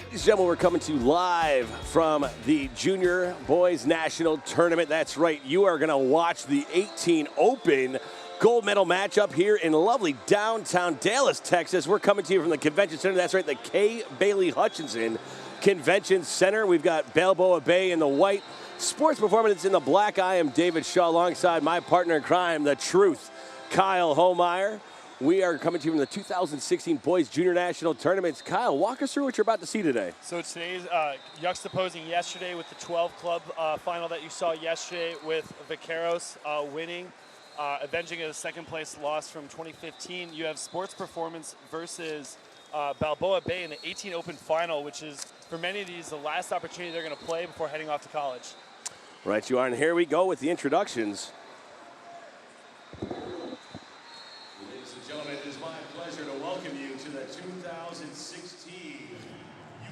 Ladies and gentlemen, we're coming to you live from the Junior Boys National Tournament. That's right, you are going to watch the 18 Open gold medal matchup here in lovely downtown Dallas, Texas. We're coming to you from the Convention Center. That's right, the K. Bailey Hutchinson Convention Center. We've got Balboa Bay in the white, Sports Performance in the black. I am David Shaw alongside my partner in crime, the truth, Kyle Homeyer. We are coming to you from the 2016 Boys Junior National Tournaments. Kyle, walk us through what you're about to see today. So today's juxtaposing yesterday with the 12 club final that you saw yesterday with Vaqueros winning, avenging a second place loss from 2015. You have Sports Performance versus Balboa Bay in the 18 Open final, which is, for many of these, the last opportunity they're going to play before heading off to college. Right you are, and here we go with the introductions. Gentlemen, it is my pleasure to welcome you to the 2016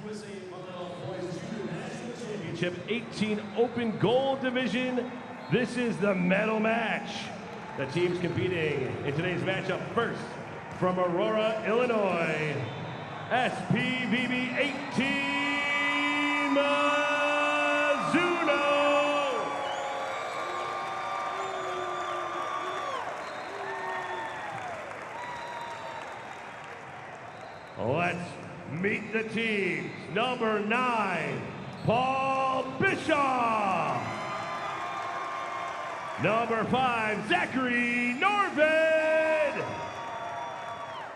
USA Boys Junior National Championship 18 Open Gold Division. This is the medal match. The teams competing in today's matchup first from Aurora, Illinois, SPVB 18 Mizuno. Let's meet the teams. Number 9, Paul Bischoff. Number 5, Zachary Norvid.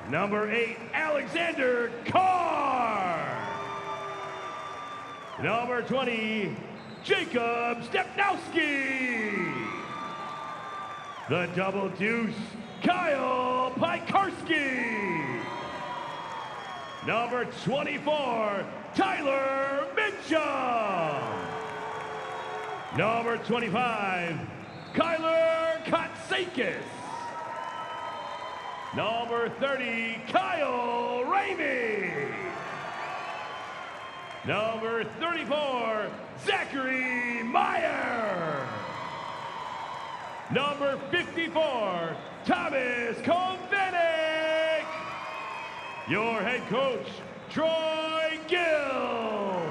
Number 8, Alexander Carr. Number 20, Jacob Stepnowski. The double deuce, Kyle Piekarski. Number 24, Tyler Mitchum. Number 25, Kyler Katsakis. Number 30, Kyle Ramey. Number 34, Zachary Meyer. Number 54, Thomas Konvenik. Your head coach, Troy Gill.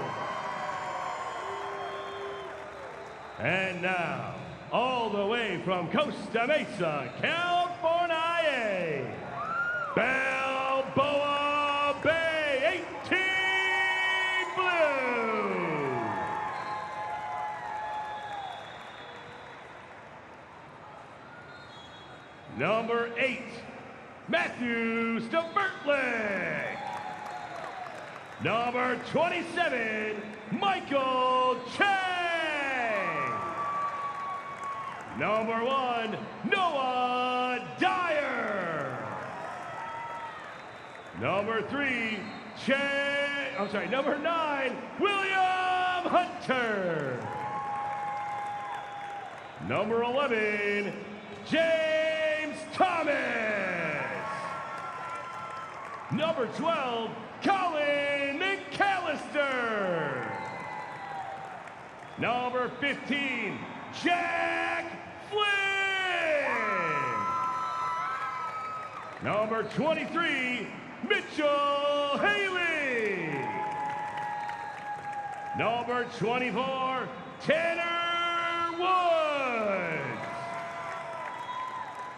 And now, all the way from Costa Mesa, California, Balboa Bay, 18 Blue. Number 8, Matthew Stavertlick. Number 27, Michael Chang. Number 1, Noah Dyer. Number 3, number 9, William Hunter. Number 11, James Thomas. Number 12, Colin McAllister. Number 15, Jack Flynn. Number 23, Mitchell Haley. Number 24, Tanner Woods.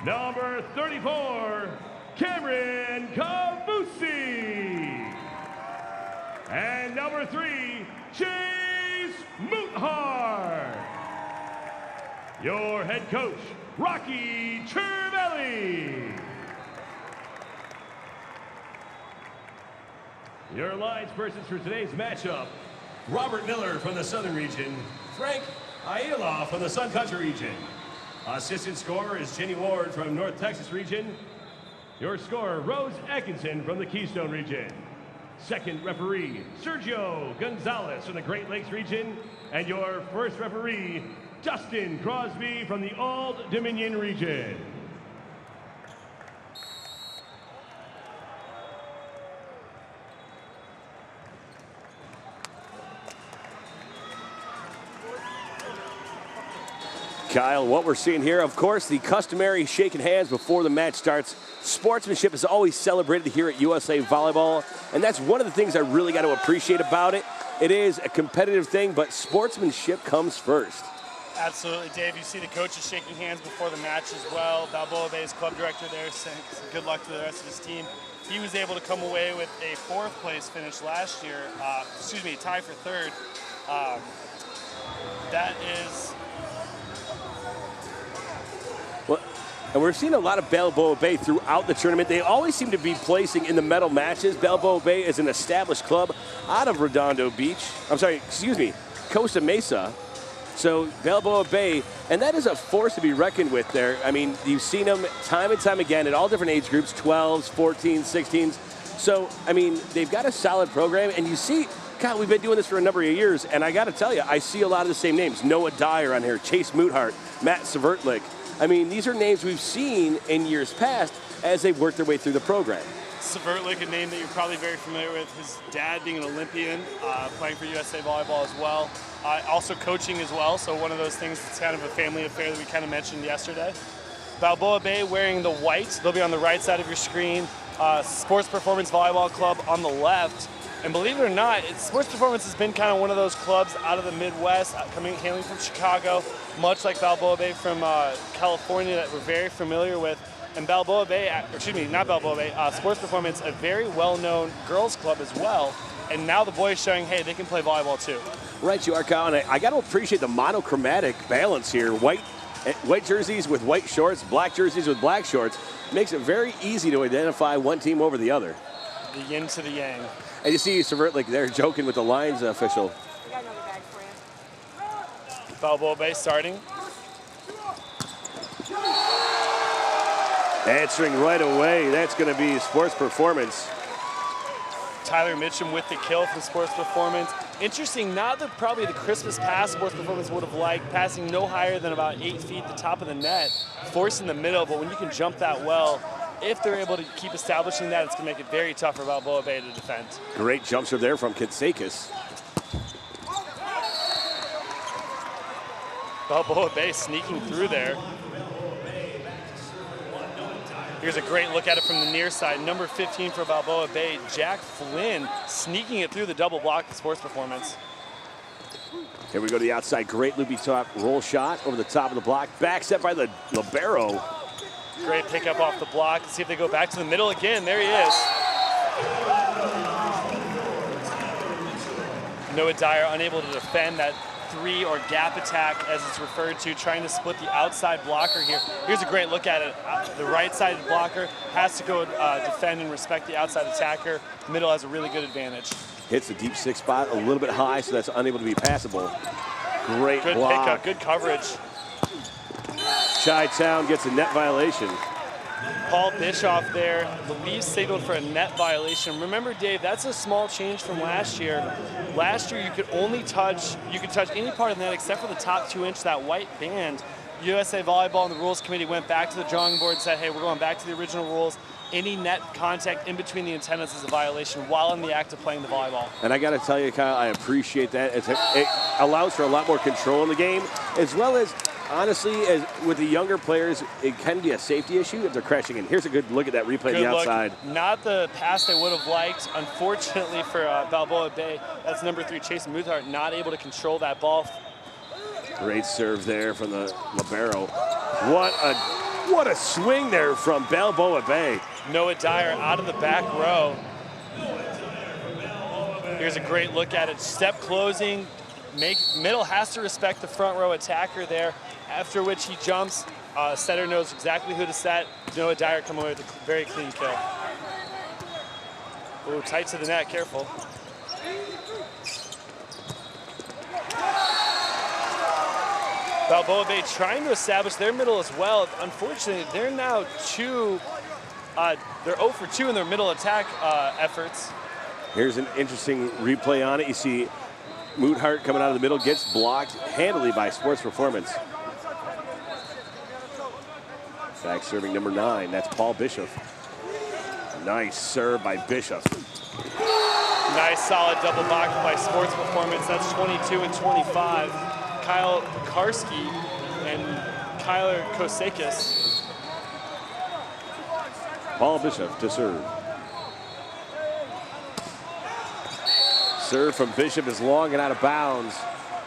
Number 34, Cameron Kavusi. And number 3, Chase Moothart. Your head coach, Rocky Cervelli. Your alliance persons for today's matchup, Robert Miller from the Southern Region, Frank Ayala from the Sun Country Region. Assistant scorer is Jenny Ward from North Texas Region. Your scorer, Rose Atkinson from the Keystone Region. Second referee, Sergio Gonzalez from the Great Lakes Region. And your first referee, Dustin Crosby from the Old Dominion Region. Kyle, what we're seeing here, of course, the customary shaking hands before the match starts. Sportsmanship is always celebrated here at USA Volleyball, and that's one of the things I really got to appreciate about it. It is a competitive thing, but sportsmanship comes first. Absolutely, Dave. You see the coaches shaking hands before the match as well. Balboa Bay's club director there saying good luck to the rest of his team. He was able to come away with a 4th place finish last year. Tie for 3rd. That is... Well, and we're seeing a lot of Balboa Bay throughout the tournament. They always seem to be placing in the medal matches. Balboa Bay is an established club out of Redondo Beach. Costa Mesa. So Balboa Bay, and that is a force to be reckoned with there. I mean, you've seen them time and time again at all different age groups, 12s, 14s, 16s. So, I mean, they've got a solid program, and you see, God, we've been doing this for a number of years, and I got to tell you, I see a lot of the same names. Noah Dyer on here, Chase Muthart, Matt Severtlik. I mean, these are names we've seen in years past as they've worked their way through the program. Severtlik, a name that you're probably very familiar with. His dad being an Olympian, playing for USA Volleyball as well. Also coaching as well, so one of those things that's kind of a family affair that we kind of mentioned yesterday. Balboa Bay wearing the white. They'll be on the right side of your screen. Sports Performance Volleyball Club on the left. And believe it or not, Sports Performance has been kind of one of those clubs out of the Midwest, hailing from Chicago, much like Balboa Bay from California that we're very familiar with. And Balboa Bay, not Balboa Bay, Sports Performance, a very well-known girls club as well. And now the boys showing, hey, they can play volleyball too. Right, you are, Kyle, and I got to appreciate the monochromatic balance here. White jerseys with white shorts, black jerseys with black shorts. Makes it very easy to identify one team over the other. The yin to the yang. And you see Severtlik there joking with the lines official. I got another bag for you. Balboa Bay starting. Answering right away, that's going to be Sports Performance. Tyler Mitchum with the kill from Sports Performance. Interesting, not probably the crispest pass Sports Performance would have liked, passing no higher than about 8 feet the top of the net, forcing the middle, but when you can jump that well, if they're able to keep establishing that, it's going to make it very tough for Balboa Bay to defend. Great jump serve there from Kitsakis. Balboa Bay sneaking through there. Here's a great look at it from the near side. Number 15 for Balboa Bay, Jack Flynn, sneaking it through the double block of Sports Performance. Here we go to the outside. Great loopy top roll shot over the top of the block. Back set by the libero. Great pickup off the block. Let's see if they go back to the middle again. There he is. Noah Dyer unable to defend that 3 or gap attack as it's referred to, trying to split the outside blocker here. Here's a great look at it. The right-sided blocker has to go defend and respect the outside attacker. Middle has a really good advantage. Hits the deep 6 spot a little bit high, so that's unable to be passable. Great good block. Pickup, good coverage. Chi-Town gets a net violation. Paul Bischoff there, the lead signaled for a net violation. Remember, Dave, that's a small change from last year. Last year, you could touch any part of the net except for the top 2-inch, that white band. USA Volleyball and the Rules Committee went back to the drawing board and said, hey, we're going back to the original rules. Any net contact in between the antennas is a violation while in the act of playing the volleyball. And I got to tell you, Kyle, I appreciate that. It allows for a lot more control in the game, as well as, honestly, as with the younger players, it can be a safety issue if they're crashing in. Here's a good look at that replay on the outside. Not the pass they would have liked. Unfortunately for Balboa Bay, that's number 3, Chase Muthart, not able to control that ball. Great serve there from the libero. What a swing there from Balboa Bay. Noah Dyer out of the back row. Here's a great look at it. Step closing. Middle has to respect the front row attacker there, after which he jumps. Setter knows exactly who to set. Noah Dyer coming away with a very clean kill. Ooh, tight to the net, careful. Balboa Bay trying to establish their middle as well. Unfortunately, they're now they're 0 for 2 in their middle attack efforts. Here's an interesting replay on it. You see Muthart coming out of the middle, gets blocked handily by Sports Performance. Back serving number 9, that's Paul Bischoff. Nice serve by Bischoff. Nice solid double block by Sports Performance. That's 22 and 25. Kyle Pekarski and Kyler Kosakis. Paul Bishop to serve. Serve from Bishop is long and out of bounds.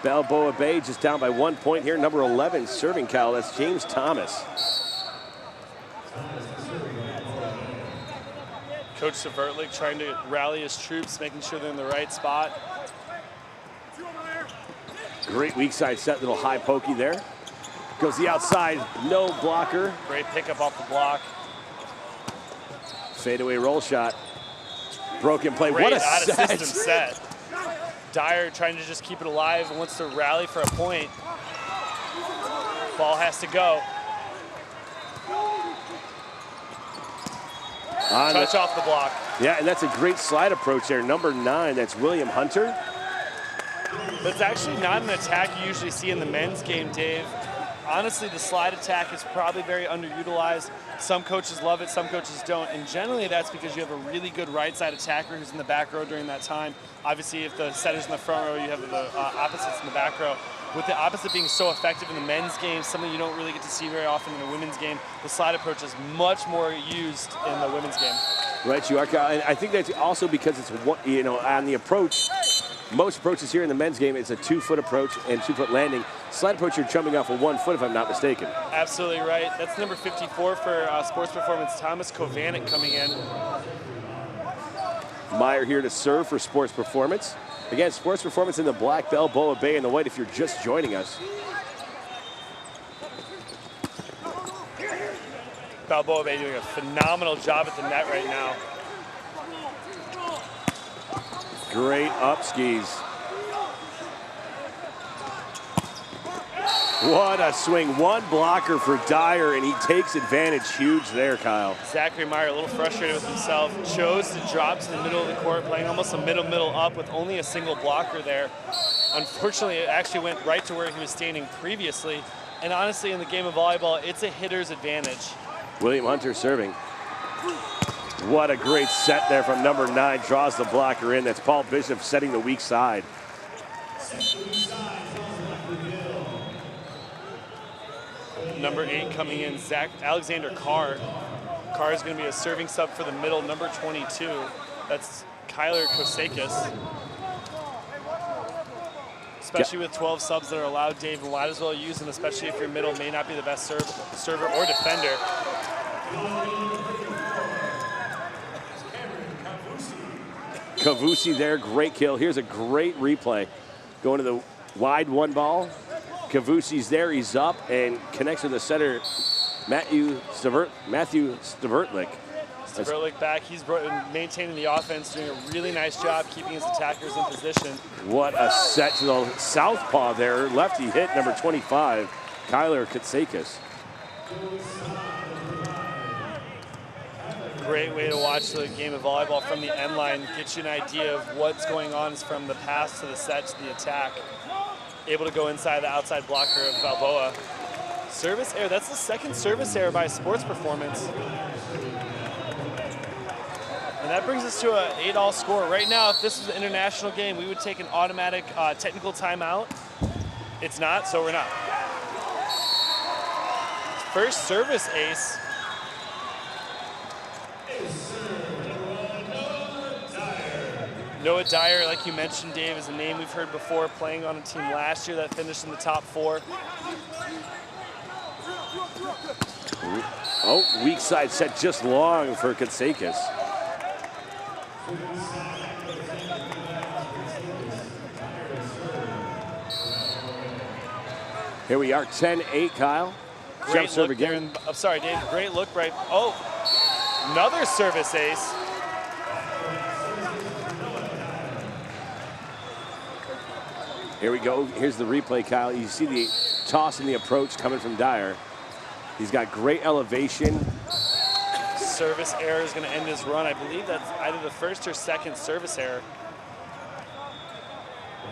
Balboa Bay just down by 1 point here. Number 11 serving, Kyle. That's James Thomas. Coach Severtlik trying to rally his troops, making sure they're in the right spot. Great weak side set, little high pokey there. Goes the outside, no blocker. Great pickup off the block. Fadeaway roll shot. Broken play, Great what a out set. of system set. Dyer trying to just keep it alive and wants to rally for a point. Ball has to go. Touch off the block. Yeah, and that's a great slide approach there. Number 9, that's William Hunter. But it's actually not an attack you usually see in the men's game, Dave. Honestly, the slide attack is probably very underutilized. Some coaches love it, some coaches don't. And generally that's because you have a really good right side attacker who's in the back row during that time. Obviously, if the setter's in the front row, you have the opposites in the back row. With the opposite being so effective in the men's game, something you don't really get to see very often in the women's game, the slide approach is much more used in the women's game. Right, you are, Kyle. And I think that's also because it's, on the approach, most approaches here in the men's game, it's a 2-foot approach and 2-foot landing. Slide approach, you're jumping off of 1 foot, if I'm not mistaken. Absolutely right. That's number 54 for Sports Performance, Thomas Kovanik coming in. Meyer here to serve for Sports Performance. Again, Sports Performance in the black, Balboa Bay in the white if you're just joining us. Balboa Bay doing a phenomenal job at the net right now. Great up skis. What a swing. One blocker for Dyer, and he takes advantage huge there, Kyle. Zachary Meyer, a little frustrated with himself, chose to drop to the middle of the court, playing almost a middle up with only a single blocker there. Unfortunately, it actually went right to where he was standing previously. And honestly, in the game of volleyball, it's a hitter's advantage. William Hunter serving. What a great set there from number 9. Draws the blocker in. That's Paul Bishop setting the weak side. Number 8 coming in, Alexander Carr. Carr is going to be a serving sub for the middle, number 22. That's Kyler Kosakis. Especially with 12 subs that are allowed, Dave, you might as well use them, especially if your middle may not be the best server or defender. Kavusi there, great kill. Here's a great replay. Going to the wide 1 ball. Kavusi's there, he's up and connects with the setter, Matthew Stavertlik. Stavertlik back, he's maintaining the offense, doing a really nice job keeping his attackers in position. What a set to the southpaw there. Lefty hit, number 25, Kyler Kosakis. Great way to watch the game of volleyball from the end line, get you an idea of what's going on from the pass to the set to the attack. Able to go inside the outside blocker of Balboa. Service error, that's the second service error by Sports Performance. And that brings us to an 8-all score. Right now, if this was an international game, we would take an automatic technical timeout. It's not, so we're not. First service ace. Noah Dyer, like you mentioned, Dave, is a name we've heard before, playing on a team last year that finished in the top 4. Oh, weak side set just long for Kosakis. Here we are, 10-8, Kyle. Jump serve again. I'm sorry, Dave, great look right. Oh, another service ace. Here we go. Here's the replay, Kyle. You see the toss and the approach coming from Dyer. He's got great elevation. Service error is going to end his run. I believe that's either the first or second service error.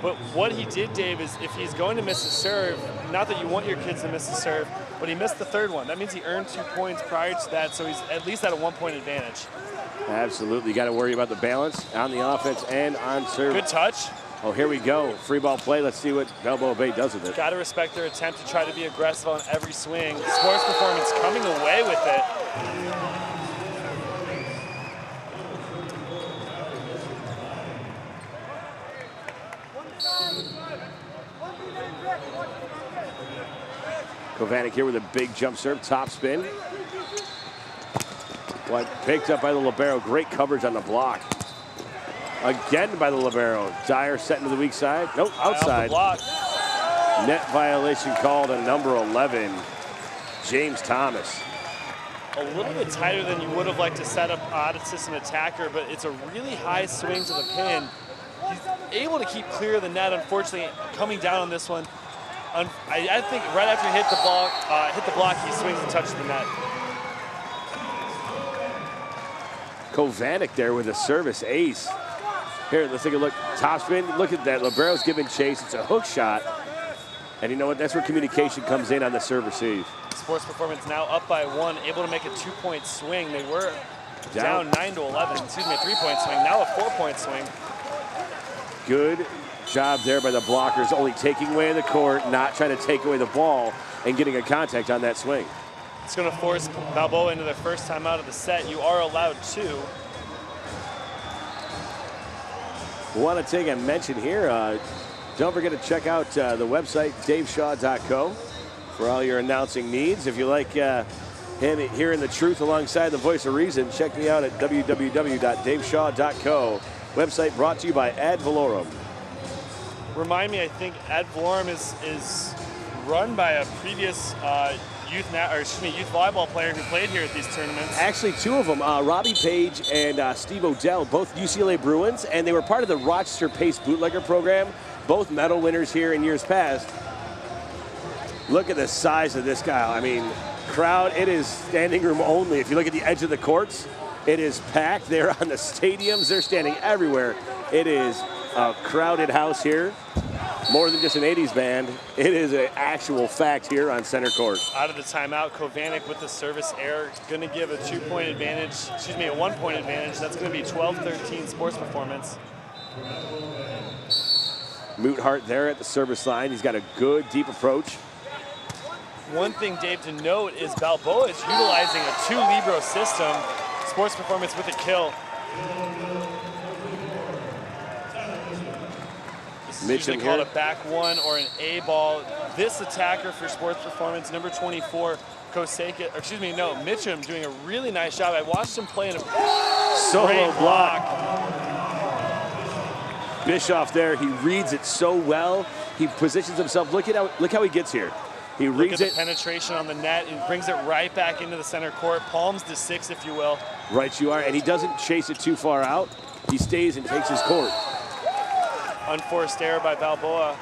But what he did, Dave, is if he's going to miss a serve, not that you want your kids to miss a serve, but he missed the third one. That means he earned 2 points prior to that, so he's at least at a 1-point advantage. Absolutely. You got to worry about the balance on the offense and on serve. Good touch. Oh, here we go. Free ball play. Let's see what Balboa Bay does with it. Got to respect their attempt to try to be aggressive on every swing. Sports Performance coming away with it. Kovanik here with a big jump serve, top spin. What picked up by the libero. Great coverage on the block. Again by the libero. Dyer setting to the weak side. Nope, outside. Net violation called on number 11, James Thomas. A little bit tighter than you would have liked to set up out-of-system attacker, but it's a really high swing to the pin. He's able to keep clear of the net, unfortunately, coming down on this one. I think right after he hit the block, he swings and touches the net. Kovanik there with a service ace. Here, let's take a look. Top spin, look at that. Libero's giving chase. It's a hook shot. And you know what? That's where communication comes in on the serve receive. Sports Performance now up by 1, able to make a 2-point swing. They were down 9 to 11. Excuse me, a 3-point swing. Now a 4-point swing. Good job there by the blockers, only taking away the court, not trying to take away the ball, and getting a contact on that swing. It's going to force Balboa into their first time out of the set. You are allowed 2. Want to take a mention here. Don't forget to check out the website, daveshaw.co, for all your announcing needs. If you like him hearing the truth alongside the voice of reason, check me out at www.daveshaw.co. Website brought to you by Ad Valorem. Remind me, I think Ad Valorem is run by a previous youth volleyball player who played here at these tournaments. Actually, 2 of them, Robbie Page and Steve Odell, both UCLA Bruins, and they were part of the Rochester Pace Bootlegger program, both medal winners here in years past. Look at the size of this guy. I mean, crowd, it is standing room only. If you look at the edge of the courts, it is packed. They're on the stadiums. They're standing everywhere. It is a crowded house here. More than just an 80s band. It is an actual fact here on center court. Out of the timeout, Kovanik with the service error, going to give a 2-point advantage, excuse me, a 1-point advantage. That's going to be 12-13 Sports Performance. Moothart there at the service line. He's got a good deep approach. One thing, Dave, to note is Balboa is utilizing a 2 libero system. Sports Performance with a kill. This is usually called a back 1 or an A ball. This attacker for Sports Performance, number 24, Mitchum, doing a really nice job. I watched him play in a solo block. Bischoff there, he reads it so well. He positions himself. Look how he gets here. He reads Look at the penetration on the net and brings it right back into the center court. Palms to 6, if you will. Right you are, and he doesn't chase it too far out. He stays and takes his court. Unforced error by Balboa.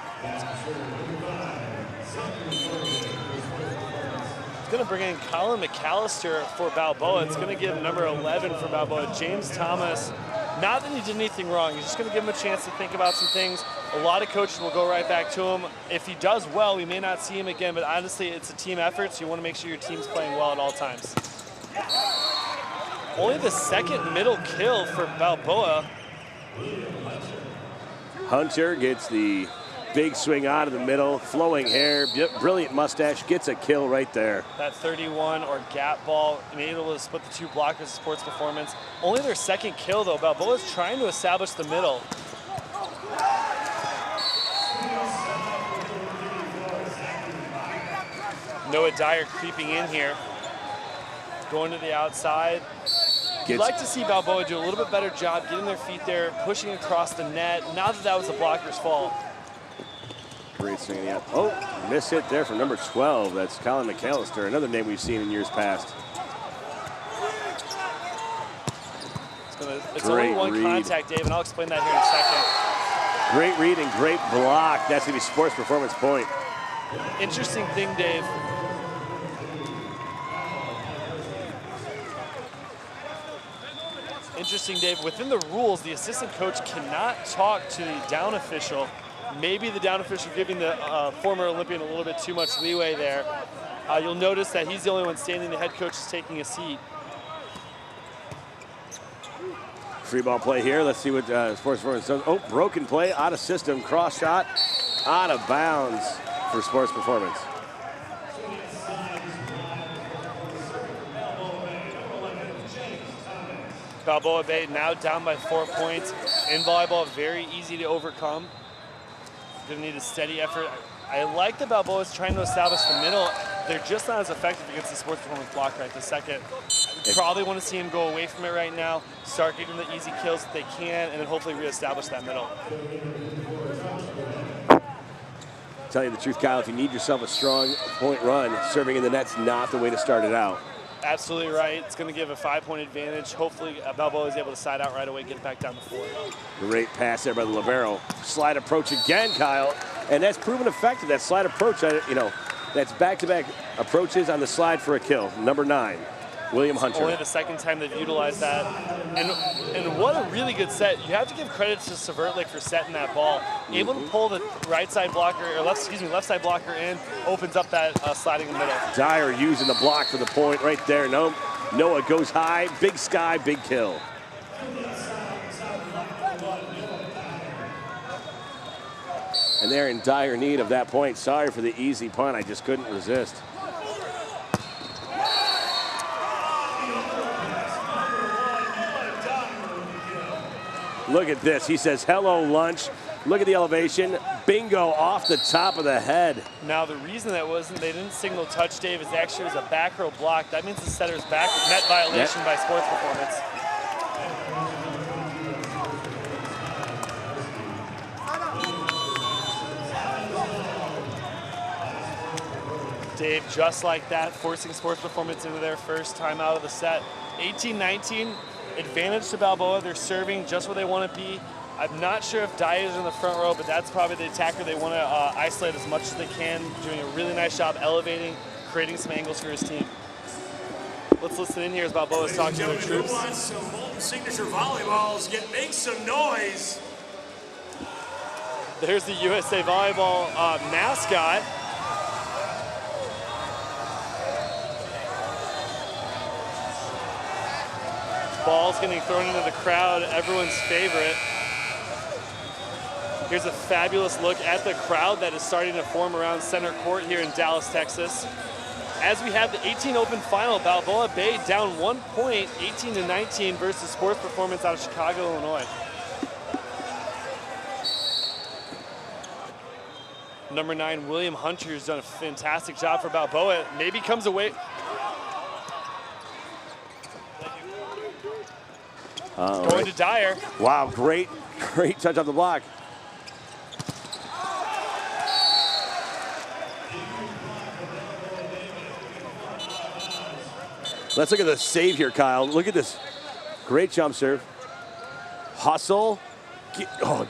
It's going to bring in Colin McAllister for Balboa. It's going to give number 11 for Balboa, James Thomas. Not that he did anything wrong. He's just going to give him a chance to think about some things. A lot of coaches will go right back to him. If he does well, we may not see him again, but honestly, it's a team effort, so you want to make sure your team's playing well at all times. Only the 2nd middle kill for Balboa. Hunter gets the big swing out of the middle, flowing hair, brilliant mustache, gets a kill right there. That 31 or gap ball, able to split the 2 blockers of Sports Performance. Only their 2nd kill, though. Balboa's trying to establish the middle. Noah Dyer creeping in here. Going to the outside. You'd like to see Balboa do a little bit better job getting their feet there, pushing across the net. Not that that was the blocker's fault. Great swinging out. Oh, miss hit there from number 12. That's Colin McAllister, another name we've seen in years past. It's only one contact, Dave, and I'll explain that here in a second. Great read and great block. That's going to be Sports Performance point. Interesting thing, Dave. Interesting, Dave. Within the rules, the assistant coach cannot talk to the down official. Maybe the down official giving the former Olympian a little bit too much leeway there. You'll notice that he's the only one standing. The head coach is taking a seat. Free ball play here. Let's see what Sports Performance does. Oh, broken play, out of system, cross shot, out of bounds for Sports Performance. Balboa Bay now down by 4 points. In volleyball, very easy to overcome. Gonna need a steady effort. I like the Balboas trying to establish the middle. They're just not as effective against the Sports Performance block right this second. Probably want to see him go away from it right now, start getting the easy kills that they can, and then hopefully reestablish that middle. Tell you the truth, Kyle, if you need yourself a strong point run, serving in the net's not the way to start it out. Absolutely right. It's going to give a 5-point advantage. Hopefully, Balboa is able to side out right away, get it back down to 4. Great pass there by the libero. Slide approach again, Kyle, and that's proven effective. That slide approach, you know, that's back-to-back approaches on the slide for a kill. Number 9, William Hunter. Only the second time they've utilized that. And what a really good set. You have to give credit to Severtlik for setting that ball. Able to pull the right side blocker, or left side blocker in, opens up that sliding in the middle. Dyer using the block for the point right there. No, Noah goes high, big sky, big kill. And they're in dire need of that point. Sorry for the easy punt, I just couldn't resist. Look at this. He says, hello, lunch. Look at the elevation. Bingo off the top of the head. Now, the reason that they didn't signal touch, Dave, is actually it was a back row block. That means the setter's back. Net violation by Sports Performance. Dave, just like that, forcing Sports Performance into their first time out of the set. 18-19. Advantage to Balboa. They're serving just where they want to be. I'm not sure if Dyer's in the front row, but that's probably the attacker they want to isolate as much as they can, doing a really nice job elevating, creating some angles for his team. Let's listen in here as Balboa's talking to their troops. Who wants some molten signature volleyballs? Make some noise. There's the USA Volleyball mascot. Ball's getting thrown into the crowd, everyone's favorite. Here's a fabulous look at the crowd that is starting to form around center court here in Dallas, Texas. As we have the 18 Open final, Balboa Bay down 1 point, 18-19 versus Sports Performance out of Chicago, Illinois. Number 9, William Hunter, has done a fantastic job for Balboa. Maybe comes away. Going to Dyer. Wow, great touch off the block. Let's look at the save here, Kyle. Look at this. Great jump serve. Hustle.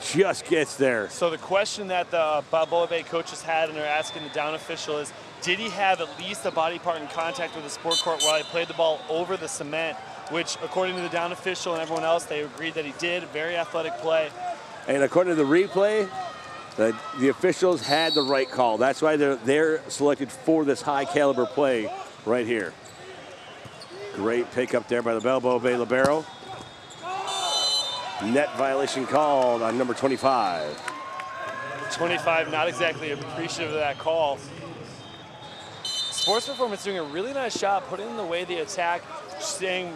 Just gets there. So the question that the Balboa Bay coaches had and they're asking the down official is, did he have at least a body part in contact with the sport court while he played the ball over the cement? Which, according to the down official and everyone else, they agreed that he did. Very athletic play. And according to the replay, the officials had the right call. That's why they're selected for this high caliber play right here. Great pickup there by the Balboa Bay libero. Net violation called on number 25. 25, not exactly appreciative of that call. Sports Performance doing a really nice job putting in the way they attack, staying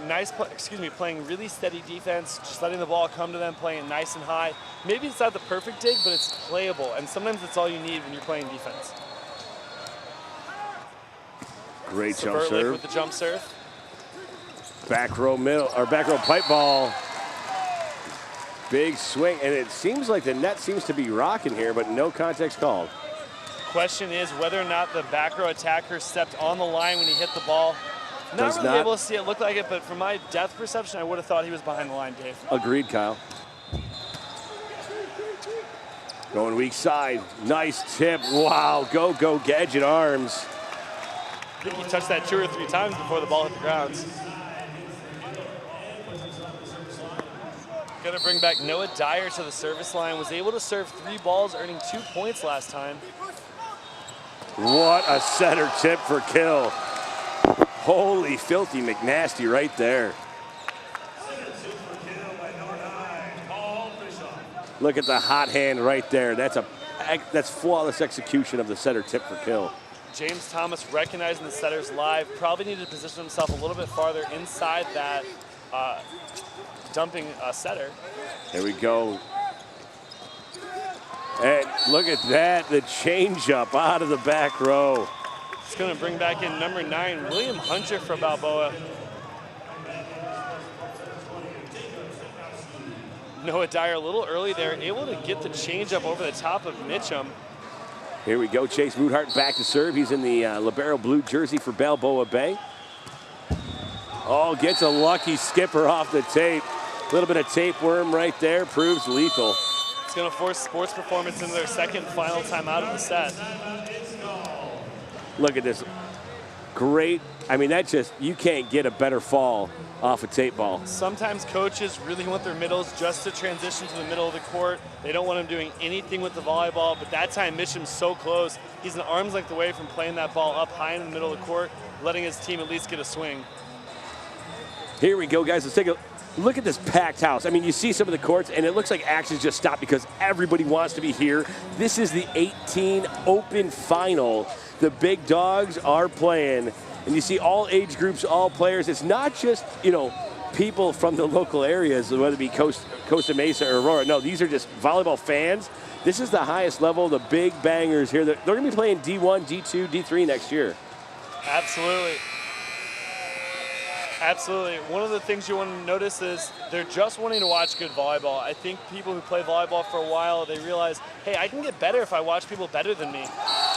playing really steady defense, just letting the ball come to them, playing nice and high. Maybe it's not the perfect dig, but it's playable, and sometimes that's all you need when you're playing defense. Great jump serve. with the jump serve. Back row pipe ball. Big swing, and it seems like the net seems to be rocking here, but no context called. Question is whether or not the back row attacker stepped on the line when he hit the ball. Not really able to see it look like it, but from my depth perception, I would have thought he was behind the line, Dave. Agreed, Kyle. Going weak side. Nice tip. Wow, go gadget arms. I think he touched that 2 or 3 times before the ball hit the grounds. Going to bring back Noah Dyer to the service line. Was able to serve 3 balls, earning 2 points last time. What a center tip for kill. Holy filthy McNasty right there. Look at the hot hand right there. That's flawless execution of the center tip for kill. James Thomas recognizing the setters live, probably needed to position himself a little bit farther inside that dumping setter. There we go. And look at that, the changeup out of the back row. It's going to bring back in number 9, William Hunter for Balboa. Noah Dyer a little early there, able to get the changeup over the top of Mitchum. Here we go, Chase Moodhart back to serve. He's in the libero blue jersey for Balboa Bay. Oh, gets a lucky skipper off the tape. A little bit of tapeworm right there, proves lethal. It's going to force Sports Performance into their second final timeout of the set. Look at this. Great. I mean, you can't get a better fall off a tape ball. Sometimes coaches really want their middles just to transition to the middle of the court. They don't want them doing anything with the volleyball, but that time Mitchum's so close. He's an arm's length away from playing that ball up high in the middle of the court, letting his team at least get a swing. Here we go, guys. Let's take a look at this packed house. I mean, you see some of the courts, and it looks like action's just stopped because everybody wants to be here. This is the 18 Open Final. The big dogs are playing, and you see all age groups, all players. It's not just, people from the local areas, whether it be Costa Mesa or Aurora. No, these are just volleyball fans. This is the highest level, the big bangers here. They're going to be playing D1, D2, D3 next year. Absolutely. Absolutely. One of the things you want to notice is they're just wanting to watch good volleyball. I think people who play volleyball for a while, they realize, hey, I can get better if I watch people better than me.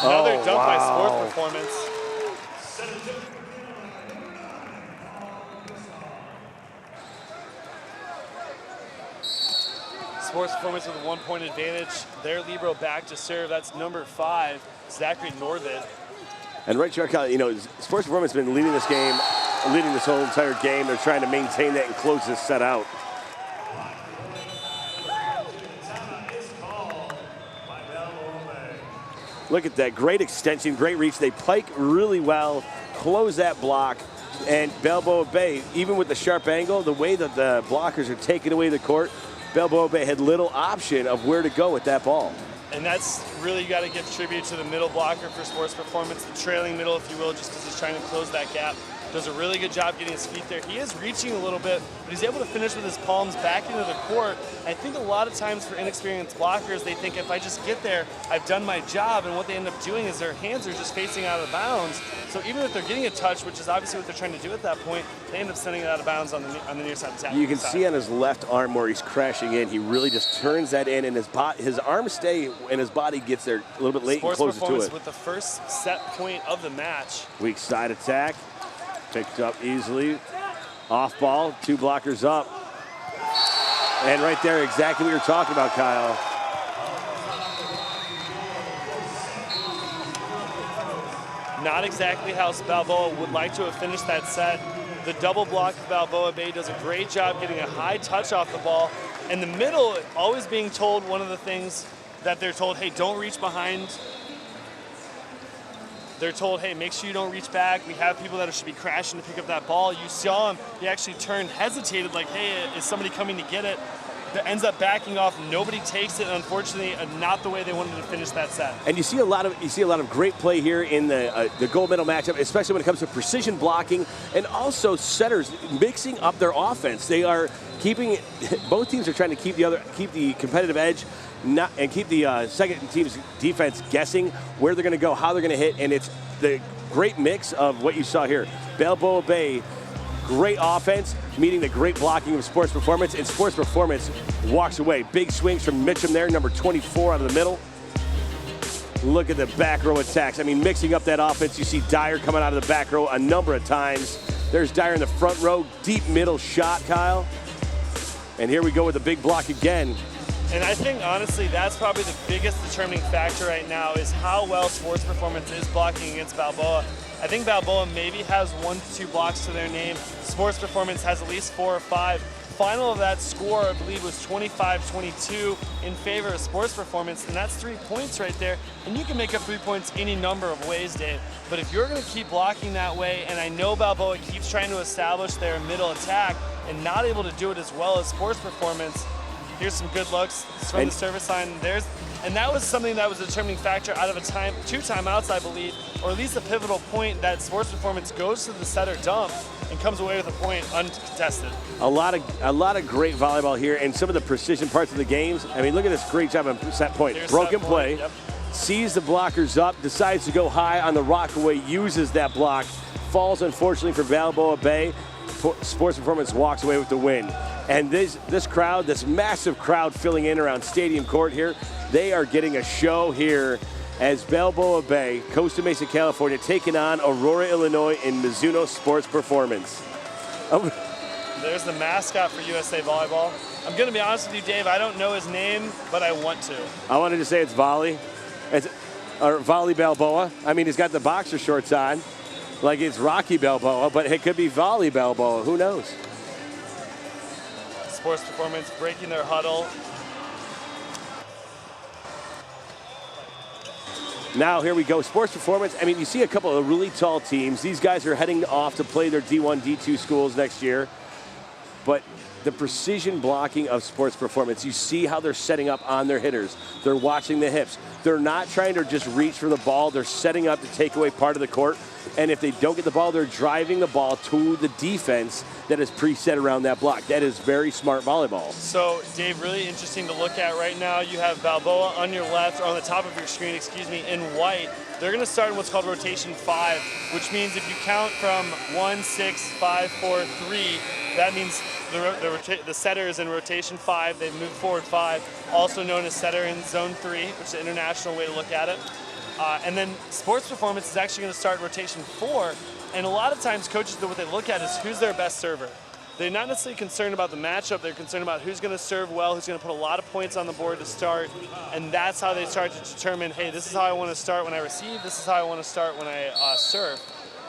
Now they're dumped by Sports Performance. Sports Performance with a 1-point advantage. Their libero back to serve. That's number 5, Zachary Norvid. And right, Chuck, Sports Performance has been leading this game, leading this whole entire game. They're trying to maintain that and close this set out. Look at that, great extension, great reach. They pike really well, close that block. And Balboa Bay, even with the sharp angle, the way that the blockers are taking away the court, Balboa Bay had little option of where to go with that ball. And that's really, you got to give tribute to the middle blocker for Sports Performance, the trailing middle, if you will, just because he's trying to close that gap. Does a really good job getting his feet there. He is reaching a little bit, but he's able to finish with his palms back into the court. I think a lot of times for inexperienced blockers, they think if I just get there, I've done my job, and what they end up doing is their hands are just facing out of bounds. So even if they're getting a touch, which is obviously what they're trying to do at that point, they end up sending it out of bounds on the near side of the tap. You can see on his left arm where he's crashing in, he really just turns that in, and his arms stay, and his body gets there a little bit late and closes to it. With the first set point of the match. Weak side attack. Picked up easily. Off ball, 2 blockers up. And right there, exactly what you're talking about, Kyle. Not exactly how Balboa would like to have finished that set. The double block of Balboa Bay does a great job getting a high touch off the ball. And the middle, always being told one of the things that they're told, hey, don't reach behind. They're told, hey, make sure you don't reach back. We have people that should be crashing to pick up that ball. You saw him, he actually turned, hesitated, like, hey, is somebody coming to get it? That ends up backing off. Nobody takes it, unfortunately, not the way they wanted to finish that set. And you see a lot of great play here in the gold medal matchup, especially when it comes to precision blocking and also setters mixing up their offense. They are keeping both teams are trying to keep the competitive edge. And keep the second team's defense guessing where they're going to go, how they're going to hit, and it's the great mix of what you saw here. Balboa Bay, great offense, meeting the great blocking of Sports Performance, and Sports Performance walks away. Big swings from Mitchum there, number 24 out of the middle. Look at the back row attacks. I mean, mixing up that offense. You see Dyer coming out of the back row a number of times. There's Dyer in the front row, deep middle shot, Kyle. And here we go with the big block again. And I think, honestly, that's probably the biggest determining factor right now is how well Sports Performance is blocking against Balboa. I think Balboa maybe has 1 to 2 blocks to their name. Sports Performance has at least 4 or 5. Final of that score, I believe, was 25-22 in favor of Sports Performance, and that's 3 points right there. And you can make up 3 points any number of ways, Dave. But if you're going to keep blocking that way, and I know Balboa keeps trying to establish their middle attack and not able to do it as well as Sports Performance, here's some good looks from the service line. And that was something that was a determining factor out of 2 timeouts, I believe, or at least a pivotal point that Sports Performance goes to the setter dump and comes away with a point uncontested. A lot of great volleyball here, and some of the precision parts of the games. I mean, look at this great job on set point. Here's Broken set play, point, yep. Sees the blockers up, decides to go high on the rockaway, uses that block, falls unfortunately for Balboa Bay. Sports Performance walks away with the win. And this crowd, this massive crowd filling in around Stadium Court here, they are getting a show here as Balboa Bay, Costa Mesa, California, taking on Aurora, Illinois in Mizuno Sports Performance. There's the mascot for USA Volleyball. I'm going to be honest with you, Dave, I don't know his name, but I want to. I wanted to say it's Volley, or Volley Balboa. I mean, he's got the boxer shorts on, like it's Rocky Balboa, but it could be Volley Balboa. Who knows? Sports Performance breaking their huddle. Now here we go, Sports Performance. I mean, you see a couple of really tall teams. These guys are heading off to play their D1, D2 schools next year. But the precision blocking of Sports Performance, you see how they're setting up on their hitters. They're watching the hips. They're not trying to just reach for the ball. They're setting up to take away part of the court. And if they don't get the ball, they're driving the ball to the defense that is preset around that block. That is very smart volleyball. So, Dave, really interesting to look at right now. You have Balboa on your left, or on the top of your screen, excuse me, in white. They're going to start in what's called rotation 5, which means if you count from 1, 6, 5, 4, 3, that means the setter is in rotation 5. They've moved forward 5, also known as setter in zone 3, which is an international way to look at it. And then Sports Performance is actually going to start rotation 4. And a lot of times coaches, what they look at is who's their best server. They're not necessarily concerned about the matchup. They're concerned about who's going to serve well, who's going to put a lot of points on the board to start. And that's how they start to determine, hey, this is how I want to start when I receive. This is how I want to start when I serve.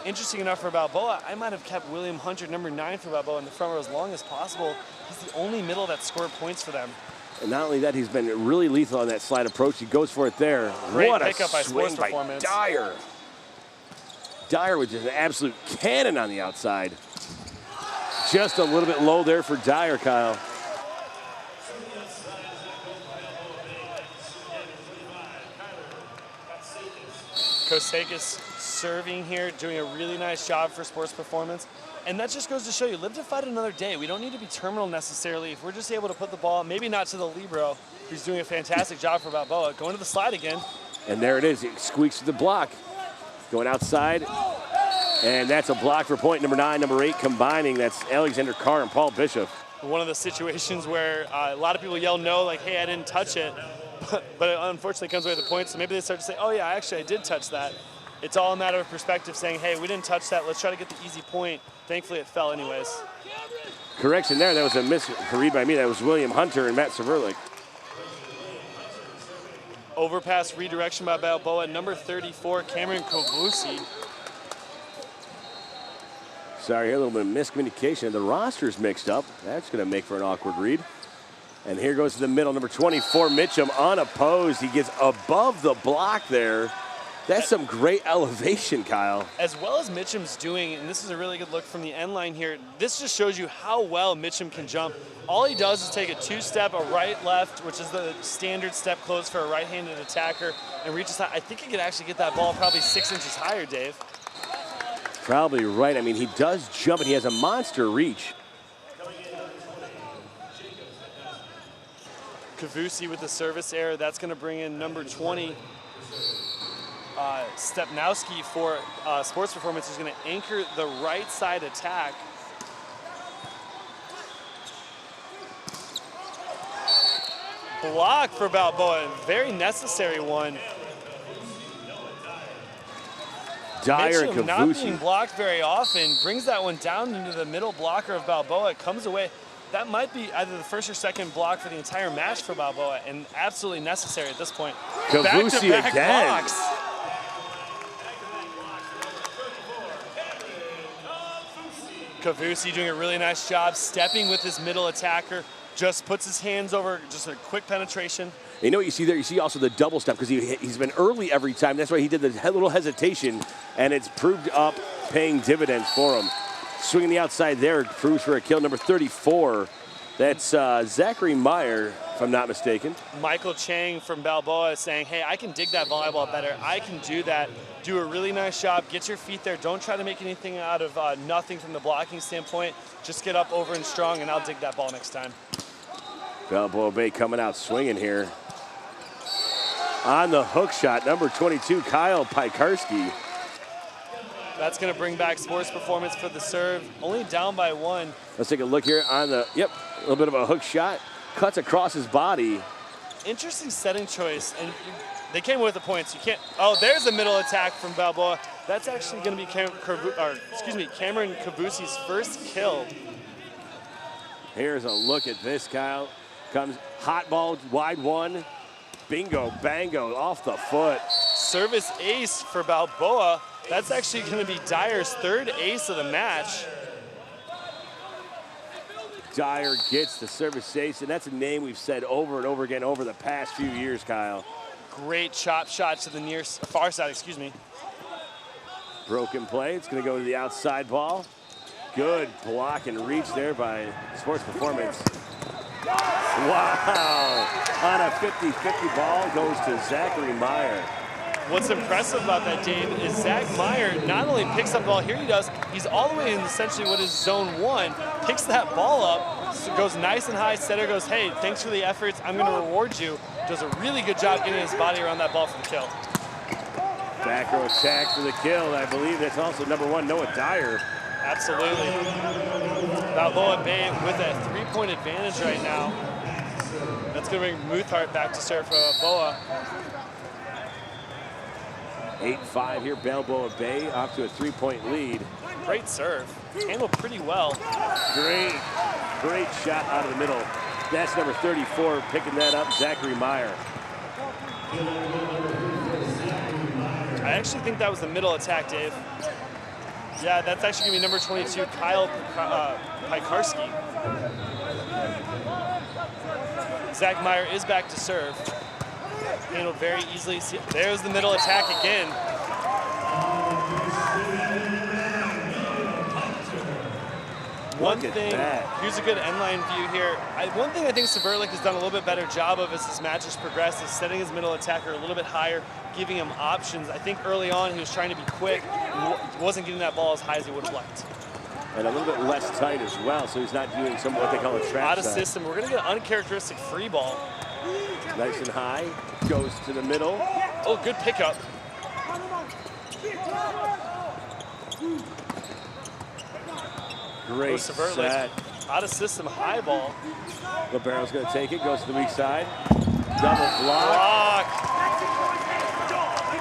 Interesting enough for Balboa, I might have kept William Hunter, number 9 for Balboa, in the front row as long as possible. He's the only middle that scored points for them. And not only that, he's been really lethal on that slide approach. He goes for it there. Great what pickup by Sports by Performance. Dyer. Dyer with just an absolute cannon on the outside. Just a little bit low there for Dyer, Kyle. Kosakis serving here, doing a really nice job for Sports Performance. And that just goes to show you, live to fight another day. We don't need to be terminal necessarily. If we're just able to put the ball, maybe not to the libero, who's doing a fantastic job for Balboa, going to the slide again. And there it is, it squeaks to the block. Going outside, and that's a block for point number 9, number 8 combining. That's Alexander Carr and Paul Bishop. One of the situations where a lot of people yell no, like, hey, I didn't touch it. But it unfortunately comes away with the point, so maybe they start to say, oh yeah, actually I did touch that. It's all a matter of perspective, saying, hey, we didn't touch that, let's try to get the easy point. Thankfully it fell anyways. Correction there, that was a misread by me. That was William Hunter and Matt Severlik. Overpass redirection by Balboa, number 34, Cameron Kovusi. Sorry, a little bit of miscommunication. The roster's mixed up. That's going to make for an awkward read. And here goes to the middle, number 24, Mitchum, unopposed. He gets above the block there. That's some great elevation, Kyle. As well as Mitchum's doing, and this is a really good look from the end line here, this just shows you how well Mitchum can jump. All he does is take a 2-step, a right-left, which is the standard step close for a right-handed attacker, and reaches high. I think he could actually get that ball probably 6 inches higher, Dave. Probably right. I mean, he does jump, and he has a monster reach. Kavusi with the service error. That's going to bring in number 20, Stepnowski for Sports Performance, who's going to anchor the right side attack. Block for Balboa, very necessary one. Dyer and Mitchum not being Kavusi. blocked very often, brings that one down into the middle blocker of Balboa. It comes away. That might be either the first or second block for the entire match for Balboa, and absolutely necessary at this point. Kavusi Back-to-back again. blocks. Kavusi doing a really nice job stepping with his middle attacker. Just puts his hands over, just a quick penetration. You know what you see there? You see also the double step because he's been early every time. That's why he did the little hesitation, and it's proved up paying dividends for him. Swinging the outside there, proves for a kill. Number 34, that's Zachary Meyer, if I'm not mistaken. Michael Chang from Balboa is saying, hey, I can dig that volleyball better. I can do that. Do a really nice job. Get your feet there. Don't try to make anything out of nothing from the blocking standpoint. Just get up over and strong, and I'll dig that ball next time. Balboa Bay coming out swinging here. On the hook shot, number 22, Kyle Piekarski. That's going to bring back sports performance for the serve. Only down by 1. Let's take a look here on the, a little bit of a hook shot. Cuts across his body. Interesting setting choice. And they came with the points. You can't, oh, there's a middle attack from Balboa. That's actually going to be Cameron Kavusi's first kill. Here's a look at this, Kyle. Comes hot ball, wide one. Bingo, bango, off the foot. Service ace for Balboa. That's actually going to be Dyer's 3rd ace of the match. Dyer gets the service ace, and that's a name we've said over and over again over the past few years, Kyle. Great chop shot to the far side, excuse me. Broken play, it's going to go to the outside ball. Good block and reach there by Sports Performance. Wow, on a 50-50 ball goes to Zachary Meyer. What's impressive about that, Dave, is Zach Meyer not only picks up the ball, here he does, he's all the way in essentially what is zone 1, picks that ball up, so goes nice and high, setter goes, hey, thanks for the efforts, I'm gonna reward you. Does a really good job getting his body around that ball for the kill. Back row attack for the kill. I believe that's also number 1, Noah Dyer. Absolutely. Balboa Bay with a 3-point advantage right now. That's gonna bring Muthart back to serve for Balboa. 8-5 here, Balboa Bay off to a 3-point lead. Great serve, handled pretty well. Great shot out of the middle. That's number 34, picking that up, Zachary Meyer. I actually think that was the middle attack, Dave. Yeah, that's actually gonna be number 22, Kyle Piekarski. Zach Meyer is back to serve. Handled very easily. See, there's the middle attack again. One thing, here's a good end line view here. One thing I think Severlik has done a little bit better job of as this match has progressed is setting his middle attacker a little bit higher, giving him options. I think early on he was trying to be quick, wasn't getting that ball as high as he would have liked. And a little bit less tight as well, so he's not doing some what they call a trap out of system. We're gonna get an uncharacteristic free ball. Nice and high, goes to the middle. Oh, good pickup. Great set. Out of system high ball. Libero's gonna take it, goes to the weak side. Double block.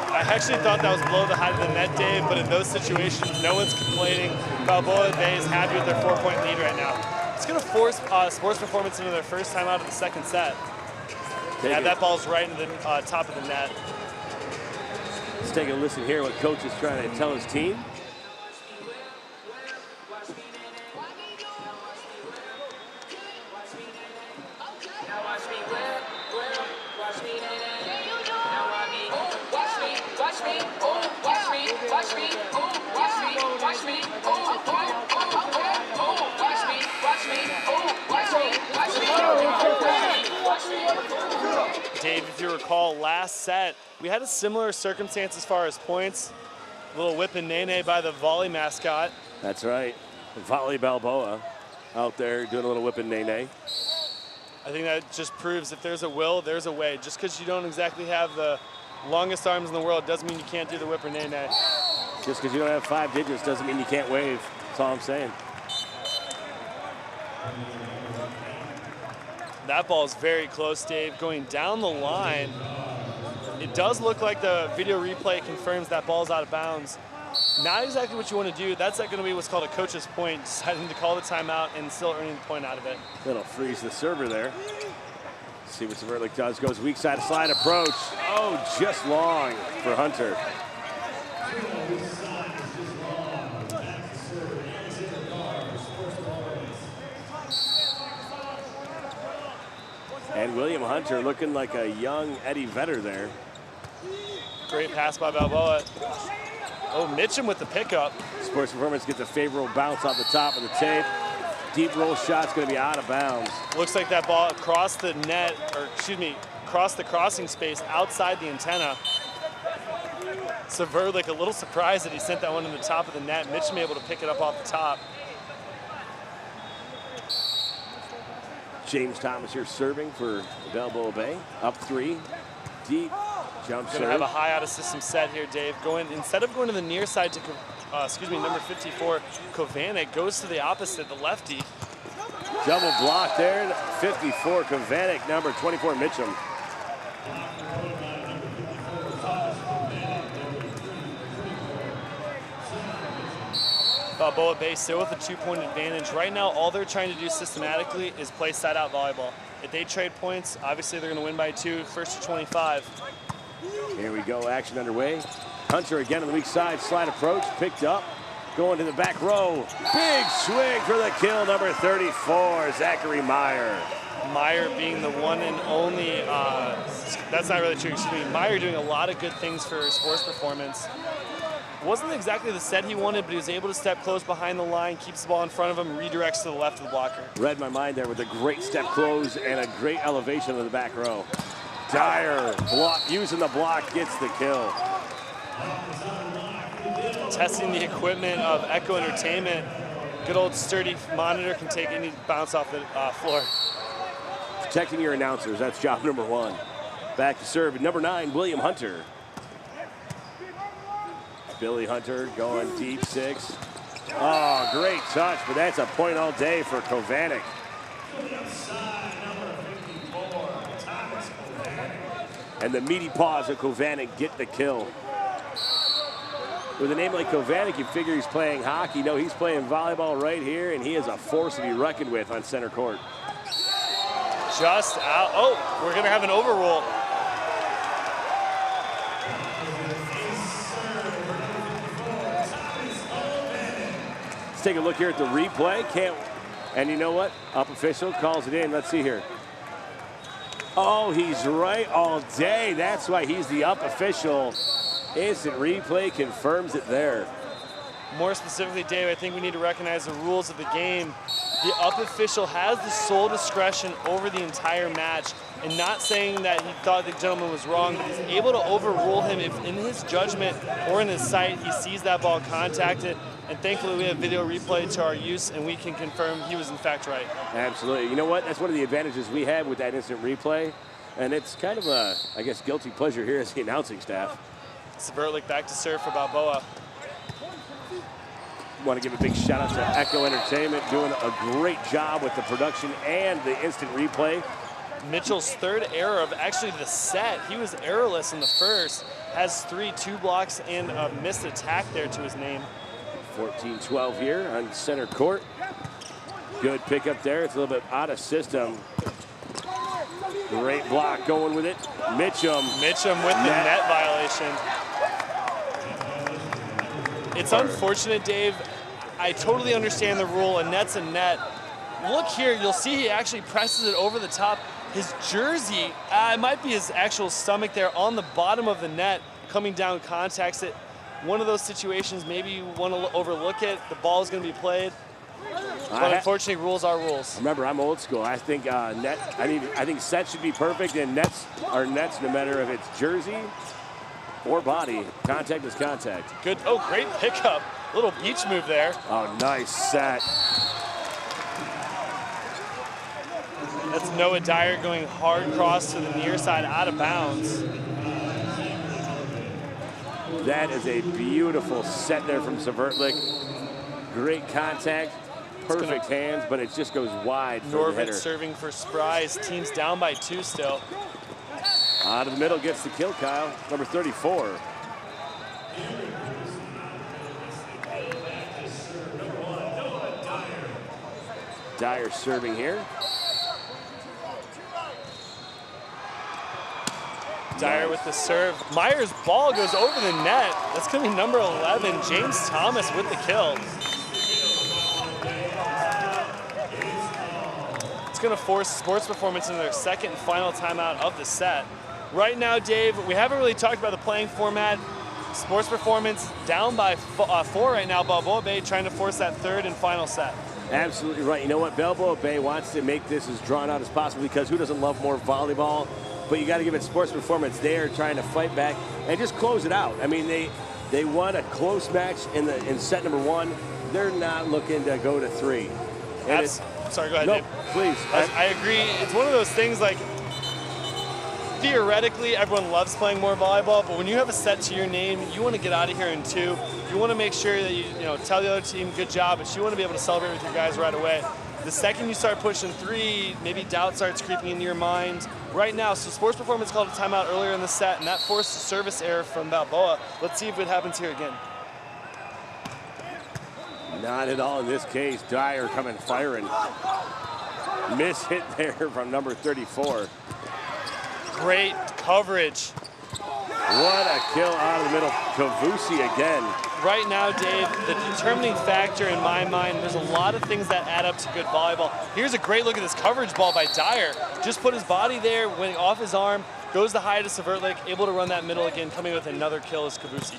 I actually thought that was below the height of the net, Dave, but in those situations, no one's complaining. Balboa Bay is happy with their 4-point lead right now. It's gonna force Sports Performance into their first time out of the second set. Yeah, that ball's right into the top of the net. Let's take a listen here what coach is trying to tell his team. Dave, if you recall, last set, we had a similar circumstance as far as points. A little whip and nay-nay by the volley mascot. That's right. Volley Balboa out there doing a little whip and nay-nay. I think that just proves if there's a will, there's a way. Just because you don't exactly have the longest arms in the world doesn't mean you can't do the whip or nay-nay. Just because you don't have 5 digits doesn't mean you can't wave. That's all I'm saying. That ball is very close, Dave. Going down the line, it does look like the video replay confirms that ball's out of bounds. Not exactly what you want to do. That's not going to be what's called a coach's point, deciding to call the timeout and still earning the point out of it. That'll freeze the server there. See what Severlik does. Goes weak side slide approach. Oh, just long for Hunter. And William Hunter looking like a young Eddie Vedder there. Great pass by Balboa. Oh, Mitchum with the pickup. Sports Performance gets a favorable bounce off the top of the tape. Deep roll shot's going to be out of bounds. Looks like that ball crossed the net, or excuse me, crossed the crossing space outside the antenna. Severlik a little surprised that he sent that one to the top of the net. Mitchum able to pick it up off the top. James Thomas here serving for Balboa Bay. Up 3, deep jump serve. Gonna have a high out of system set here, Dave. Instead of going to the near side to, number 54, Kovanec goes to the opposite, the lefty. Double block there, 54 Kovanec, number 24 Mitchum. Balboa Bay still with a 2-point advantage. Right now, all they're trying to do systematically is play side-out volleyball. If they trade points, obviously they're going to win by 2, first to 25. Here we go, action underway. Hunter again on the weak side, slide approach, picked up, going to the back row. Big swing for the kill, number 34, Zachary Meyer. Meyer being the one and only, that's not really true, excuse me. Meyer doing a lot of good things for Sports Performance. Wasn't exactly the set he wanted, but he was able to step close behind the line, keeps the ball in front of him, redirects to the left of the blocker. Read my mind there with a great step close and a great elevation of the back row. Dyer using the block gets the kill. Testing the equipment of Echo Entertainment. Good old sturdy monitor can take any bounce off the floor. Protecting your announcers, that's job number 1. Back to serve, number 9, William Hunter. Billy Hunter going deep 6. Oh, great touch, but that's a point all day for Kovanec. And the meaty paws of Kovanec get the kill. With a name like Kovanec, you figure he's playing hockey. No, he's playing volleyball right here, and he is a force to be reckoned with on center court. Just out. Oh, we're going to have an overrule. Let's take a look here at the replay. And you know what? Up official calls it in. Let's see here. Oh, he's right all day. That's why he's the up official. Instant replay confirms it there. More specifically, Dave, I think we need to recognize the rules of the game. The up official has the sole discretion over the entire match, and not saying that he thought the gentleman was wrong, but he's able to overrule him if in his judgment or in his sight he sees that ball contacted. And thankfully we have video replay to our use, and we can confirm he was in fact right. Absolutely. You know what? That's one of the advantages we have with that instant replay. And it's kind of a, I guess, guilty pleasure here as the announcing staff. Severlik back to serve for Balboa. Want to give a big shout out to Echo Entertainment, doing a great job with the production and the instant replay. Mitchell's third error of actually the set. He was errorless in the first. Has 3 2 blocks and a missed attack there to his name. 14-12 here on center court. Good pickup there. It's a little bit out of system. Great block going with it. Mitchum with the net violation. It's unfortunate, Dave. I totally understand the rule. A net's a net. Look here, you'll see he actually presses it over the top. His jersey, it might be his actual stomach there on the bottom of the net, coming down, contacts it. One of those situations, maybe you want to overlook it. The ball is going to be played. But unfortunately, rules are rules. Remember, I'm old school. I think I think sets should be perfect, and nets are nets no matter if it's jersey or body. Contact is contact. Good. Oh, great pickup. Little beach move there. Oh, nice set. That's Noah Dyer going hard cross to the near side, out of bounds. That is a beautiful set there from Severlik. Great contact, perfect hands, but it just goes wide for the header. Norvitz serving for Spry. His team's down by 2 still. Out of the middle gets the kill, Kyle. Number 34. Dyer serving here. Dyer with the serve. Meyer's ball goes over the net. That's going to be number 11, James Thomas with the kill. It's going to force Sports Performance into their second and final timeout of the set. Right now, Dave, we haven't really talked about the playing format. Sports Performance down by 4 right now. Balboa Bay trying to force that third and final set. Absolutely right. You know what? Balboa Bay wants to make this as drawn out as possible because who doesn't love more volleyball? But you got to give it Sports Performance. They are trying to fight back and just close it out. I mean, they won a close match in set number 1. They're not looking to go to 3. Sorry, go ahead, no, Dave. Please. I agree. It's one of those things like, theoretically, everyone loves playing more volleyball, but when you have a set to your name, you want to get out of here in 2. You want to make sure that you tell the other team good job, but you want to be able to celebrate with your guys right away. The second you start pushing 3, maybe doubt starts creeping into your mind. Right now, so Sports Performance called a timeout earlier in the set, and that forced a service error from Balboa. Let's see if it happens here again. Not at all in this case. Dyer coming firing. Miss hit there from number 34. Great coverage. What a kill out of the middle. Kavusi again. Right now, Dave, the determining factor in my mind, there's a lot of things that add up to good volleyball. Here's a great look at this coverage ball by Dyer. Just put his body there, went off his arm, goes the high to Severtlik, able to run that middle again, coming with another kill is Kavusi.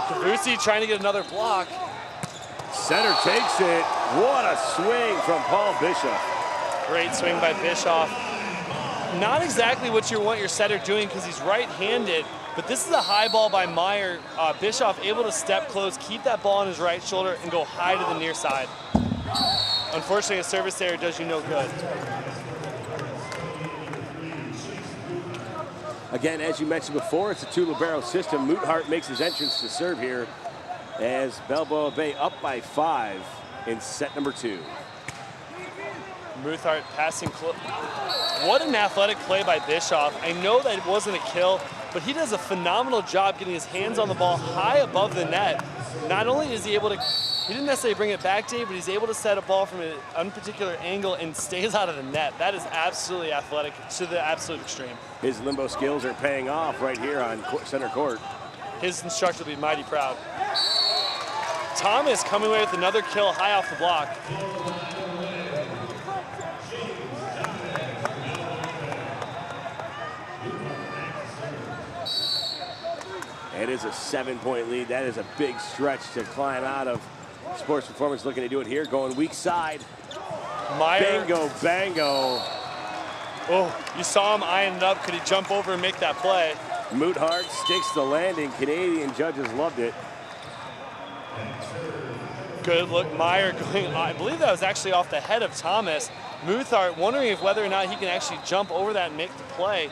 Kavusi trying to get another block. Center takes it. What a swing from Paul Bischoff. Great swing by Bischoff. Not exactly what you want your setter doing because he's right-handed, but this is a high ball by Meyer. Bischoff able to step close, keep that ball on his right shoulder, and go high to the near side. Unfortunately, a service error does you no good. Again, as you mentioned before, it's a 2-libero system. Moothart makes his entrance to serve here as Balboa Bay up by 5 in set number 2. Moothart passing close. What an athletic play by Bischoff. I know that it wasn't a kill, but he does a phenomenal job getting his hands on the ball high above the net. Not only is he able to, he didn't necessarily bring it back, Dave, but he's able to set a ball from an unparticular angle and stays out of the net. That is absolutely athletic to the absolute extreme. His limbo skills are paying off right here on center court. His instructor will be mighty proud. Thomas coming away with another kill high off the block. It is a 7-point lead. That is a big stretch to climb out of. Sports Performance looking to do it here, going weak side. Meyer. Bango, bango. Oh, you saw him eyeing it up. Could he jump over and make that play? Moothart sticks the landing. Canadian judges loved it. Good look, Meyer going, I believe that was actually off the head of Thomas. Moothart wondering if whether or not he can actually jump over that and make the play.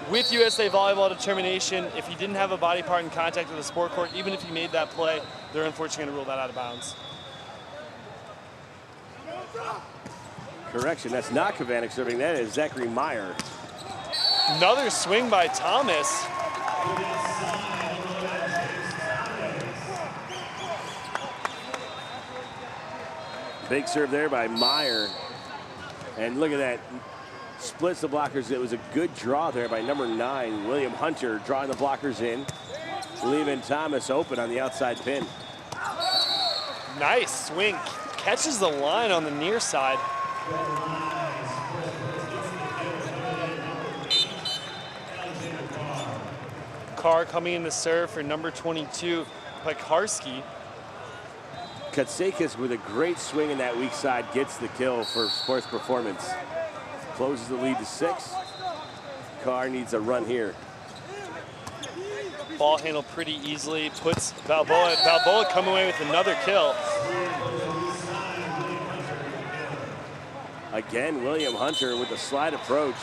With USA Volleyball determination, if he didn't have a body part in contact with the sport court, even if he made that play, they're unfortunately going to rule that out of bounds. Correction, that's not Kavanek serving, that is Zachary Meyer. Another swing by Thomas. Big serve there by Meyer. And look at that. Splits the blockers. It was a good draw there by number 9, William Hunter, drawing the blockers in, leaving Thomas open on the outside pin. Nice swing. Catches the line on the near side. Carr coming in to serve for number 22, Pekarski. Katsekas with a great swing in that weak side gets the kill for Sports Performance. Closes the lead to 6. Carr needs a run here. Ball handled pretty easily, puts Balboa coming away with another kill. Again, William Hunter with a slide approach.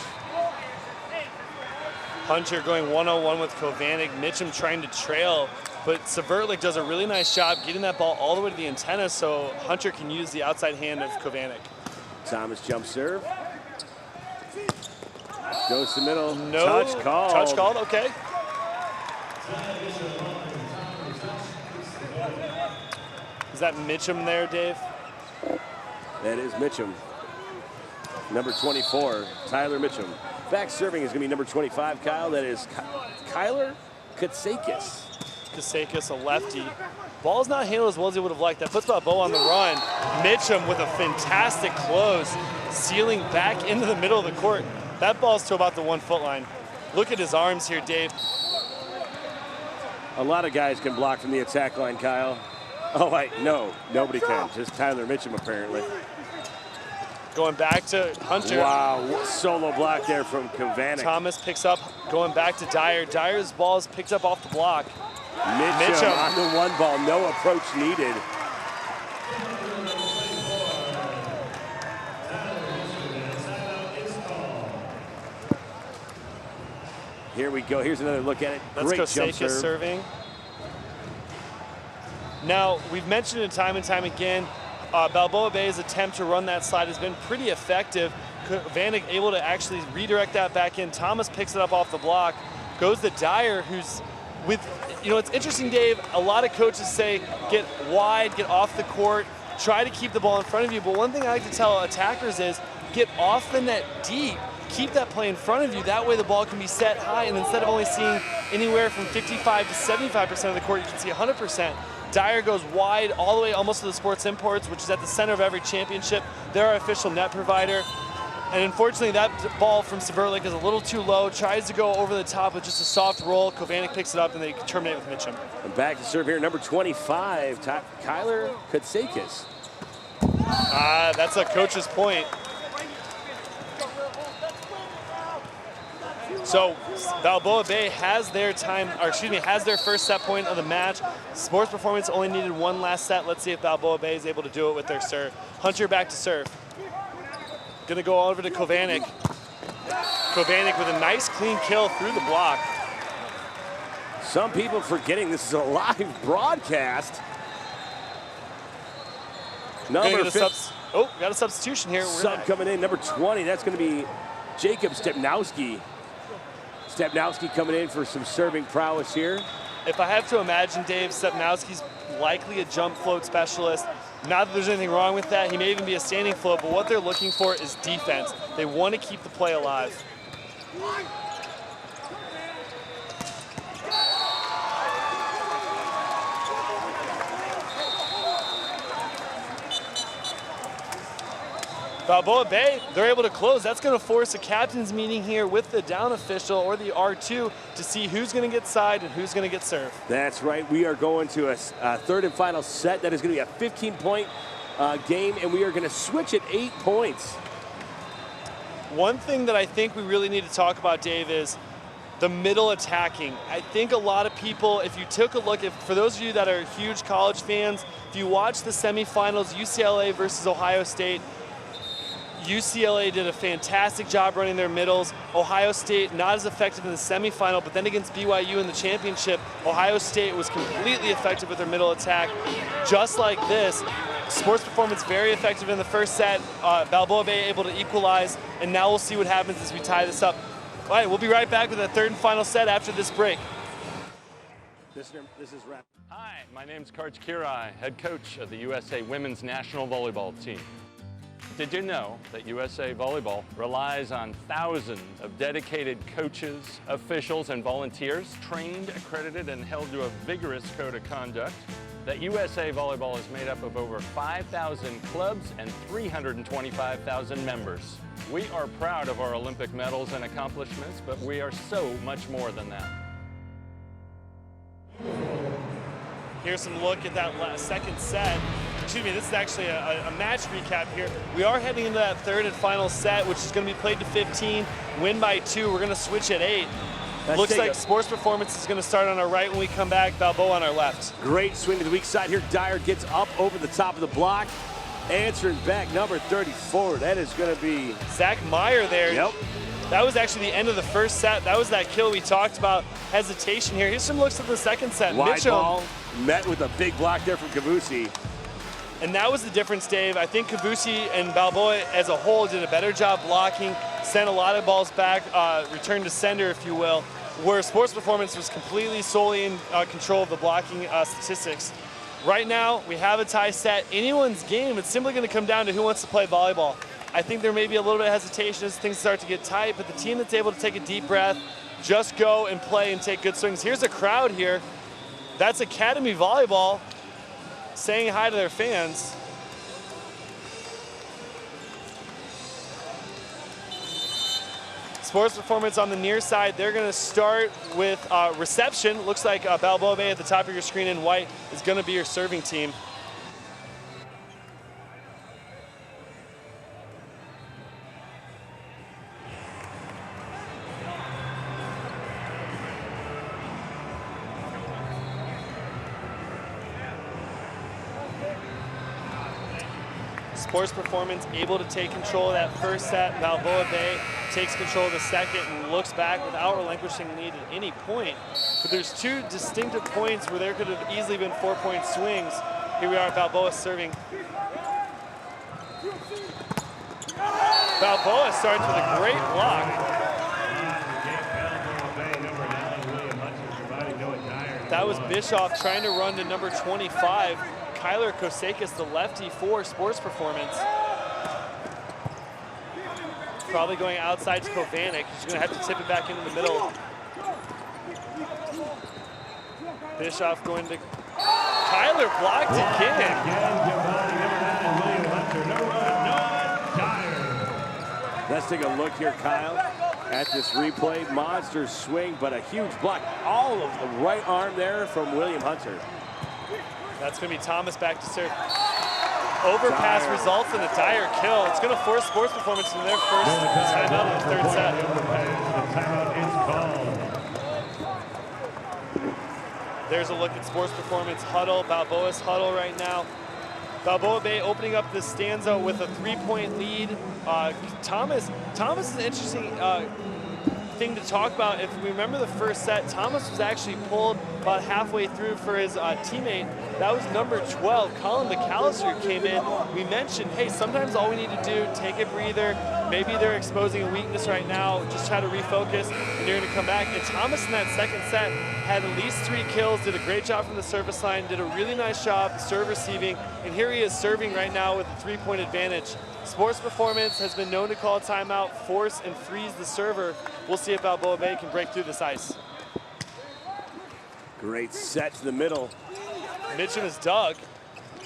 Hunter going 1-on-1 with Kovanec. Mitchum trying to trail, but Severtlik does a really nice job getting that ball all the way to the antenna so Hunter can use the outside hand of Kovanec. Thomas jump serve. Goes to middle. No. Touch called. Touch called, okay. Is that Mitchum there, Dave? That is Mitchum. Number 24, Tyler Mitchum. Back serving is going to be number 25, Kyle. That is Kyler Katsekas. Katsekas, a lefty. Ball's not handled as well as he would have liked. That puts Balboa on the run. Mitchum with a fantastic close. sealing back into the middle of the court. That ball's to about the 1 foot line. Look at his arms here, Dave. A lot of guys can block from the attack line, Kyle. Oh, wait, no, nobody can. Just Tyler Mitchum, apparently. Going back to Hunter. Wow, solo block there from Kovanik. Thomas picks up, going back to Dyer. Dyer's ball is picked up off the block. Mitchum on the 1 ball, no approach needed. Here we go. Here's another look at it. That's Great jump serve. serving. Now, we've mentioned it time and time again, Balboa Bay's attempt to run that slide has been pretty effective. Vanek able to actually redirect that back in. Thomas picks it up off the block, goes to Dyer, who's with, you know, it's interesting, Dave, a lot of coaches say get wide, get off the court, try to keep the ball in front of you, but one thing I like to tell attackers is get off the net deep. Keep that play in front of you. That way the ball can be set high, and instead of only seeing anywhere from 55 to 75% of the court, you can see 100%. Dyer goes wide all the way almost to the Sports Imports, which is at the center of every championship. They're our official net provider. And unfortunately, that ball from Severlik is a little too low. Tries to go over the top with just a soft roll. Kovanik picks it up, and they terminate with Mitchum. And back to serve here, number 25, Kyler Katsakis. That's a coach's point. So Balboa Bay has their has their first set point of the match. Sports Performance only needed 1 last set. Let's see if Balboa Bay is able to do it with their serve. Hunter back to serve. Gonna go over to Kovanik. Kovanik with a nice clean kill through the block. Some people forgetting this is a live broadcast. Got a substitution here. Sub coming in, number 20. That's going to be Jacob Stepnowski. Stepnowski coming in for some serving prowess here. If I have to imagine, Dave, Stepnowski's likely a jump float specialist. Not that there's anything wrong with that. He may even be a standing float, but what they're looking for is defense. They want to keep the play alive. Balboa Bay, they're able to close. That's going to force a captain's meeting here with the down official or the R2 to see who's going to get side and who's going to get served. That's right. We are going to a third and final set. That is going to be a 15-point game, and we are going to switch at 8 points. One thing that I think we really need to talk about, Dave, is the middle attacking. I think a lot of people, if you took a look, for those of you that are huge college fans, if you watch the semifinals, UCLA versus Ohio State, UCLA did a fantastic job running their middles. Ohio State not as effective in the semifinal, but then against BYU in the championship, Ohio State was completely effective with their middle attack. Just like this, Sports Performance very effective in the first set. Balboa Bay able to equalize, and now we'll see what happens as we tie this up. All right, we'll be right back with the third and final set after this break. This is wrap. Hi, my name's Karch Kirai, head coach of the USA Women's National Volleyball Team. Did you know that USA Volleyball relies on thousands of dedicated coaches, officials, and volunteers, trained, accredited, and held to a vigorous code of conduct? That USA Volleyball is made up of over 5,000 clubs and 325,000 members. We are proud of our Olympic medals and accomplishments, but we are so much more than that. Here's some look at that second set. Excuse me, this is actually a match recap here. We are heading into that third and final set, which is going to be played to 15, win by 2. We're going to switch at 8. Looks like Sports Performance is going to start on our right when we come back, Balboa on our left. Great swing to the weak side here. Dyer gets up over the top of the block. Answering back, number 34. That is going to be Zach Meyer there. Yep. That was actually the end of the first set. That was that kill we talked about. Hesitation here. Here's some looks at the second set. Wide Mitchum ball, met with a big block there from Kavusi. And that was the difference, Dave. I think Kavusi and Balboa as a whole did a better job blocking, sent a lot of balls back, return to sender, if you will, where Sports Performance was completely solely in control of the blocking statistics. Right now, we have a tie set. Anyone's game, it's simply going to come down to who wants to play volleyball. I think there may be a little bit of hesitation as things start to get tight, but the team that's able to take a deep breath, just go and play and take good swings. Here's a crowd here. That's Academy Volleyball saying hi to their fans. Sports Performance on the near side, they're going to start with reception. Looks like Balboa Bay at the top of your screen in white is going to be your serving team. Sports Performance able to take control of that first set. Balboa Bay takes control of the second and looks back without relinquishing the lead at any point. But there's two distinctive points where there could have easily been 4-point swings. Here we are, Balboa serving. Balboa starts with a great block. That was Bischoff trying to run to number 25. Kyler Kosakis, the lefty for Sports Performance. Probably going outside to Kovanik. He's going to have to tip it back into the middle. Bischoff going to... Kyler blocked again. Let's take a look here, Kyle, at this replay. Monster swing, but a huge block. All of the right arm there from William Hunter. That's going to be Thomas back to serve. Overpass Dyer results in a Dyer kill. It's going to force Sports Performance in their first timeout of the third set. The timeout is called. There's a look at Sports Performance huddle, Balboa's huddle right now. Balboa Bay opening up this stanza with a 3-point lead. Thomas is an interesting thing to talk about. If we remember the first set, Thomas was actually pulled about halfway through for his teammate. That was number 12, Colin McAllister came in. We mentioned, hey, sometimes all we need to do, take a breather. Maybe they're exposing a weakness right now, just try to refocus, and you're gonna come back. And Thomas in that second set had at least 3 kills, did a great job from the service line, did a really nice job serve receiving, and here he is serving right now with a 3-point advantage. Sports Performance has been known to call a timeout, force and freeze the server. We'll see if Balboa Bay can break through this ice. Great set to the middle. Mitchum is dug.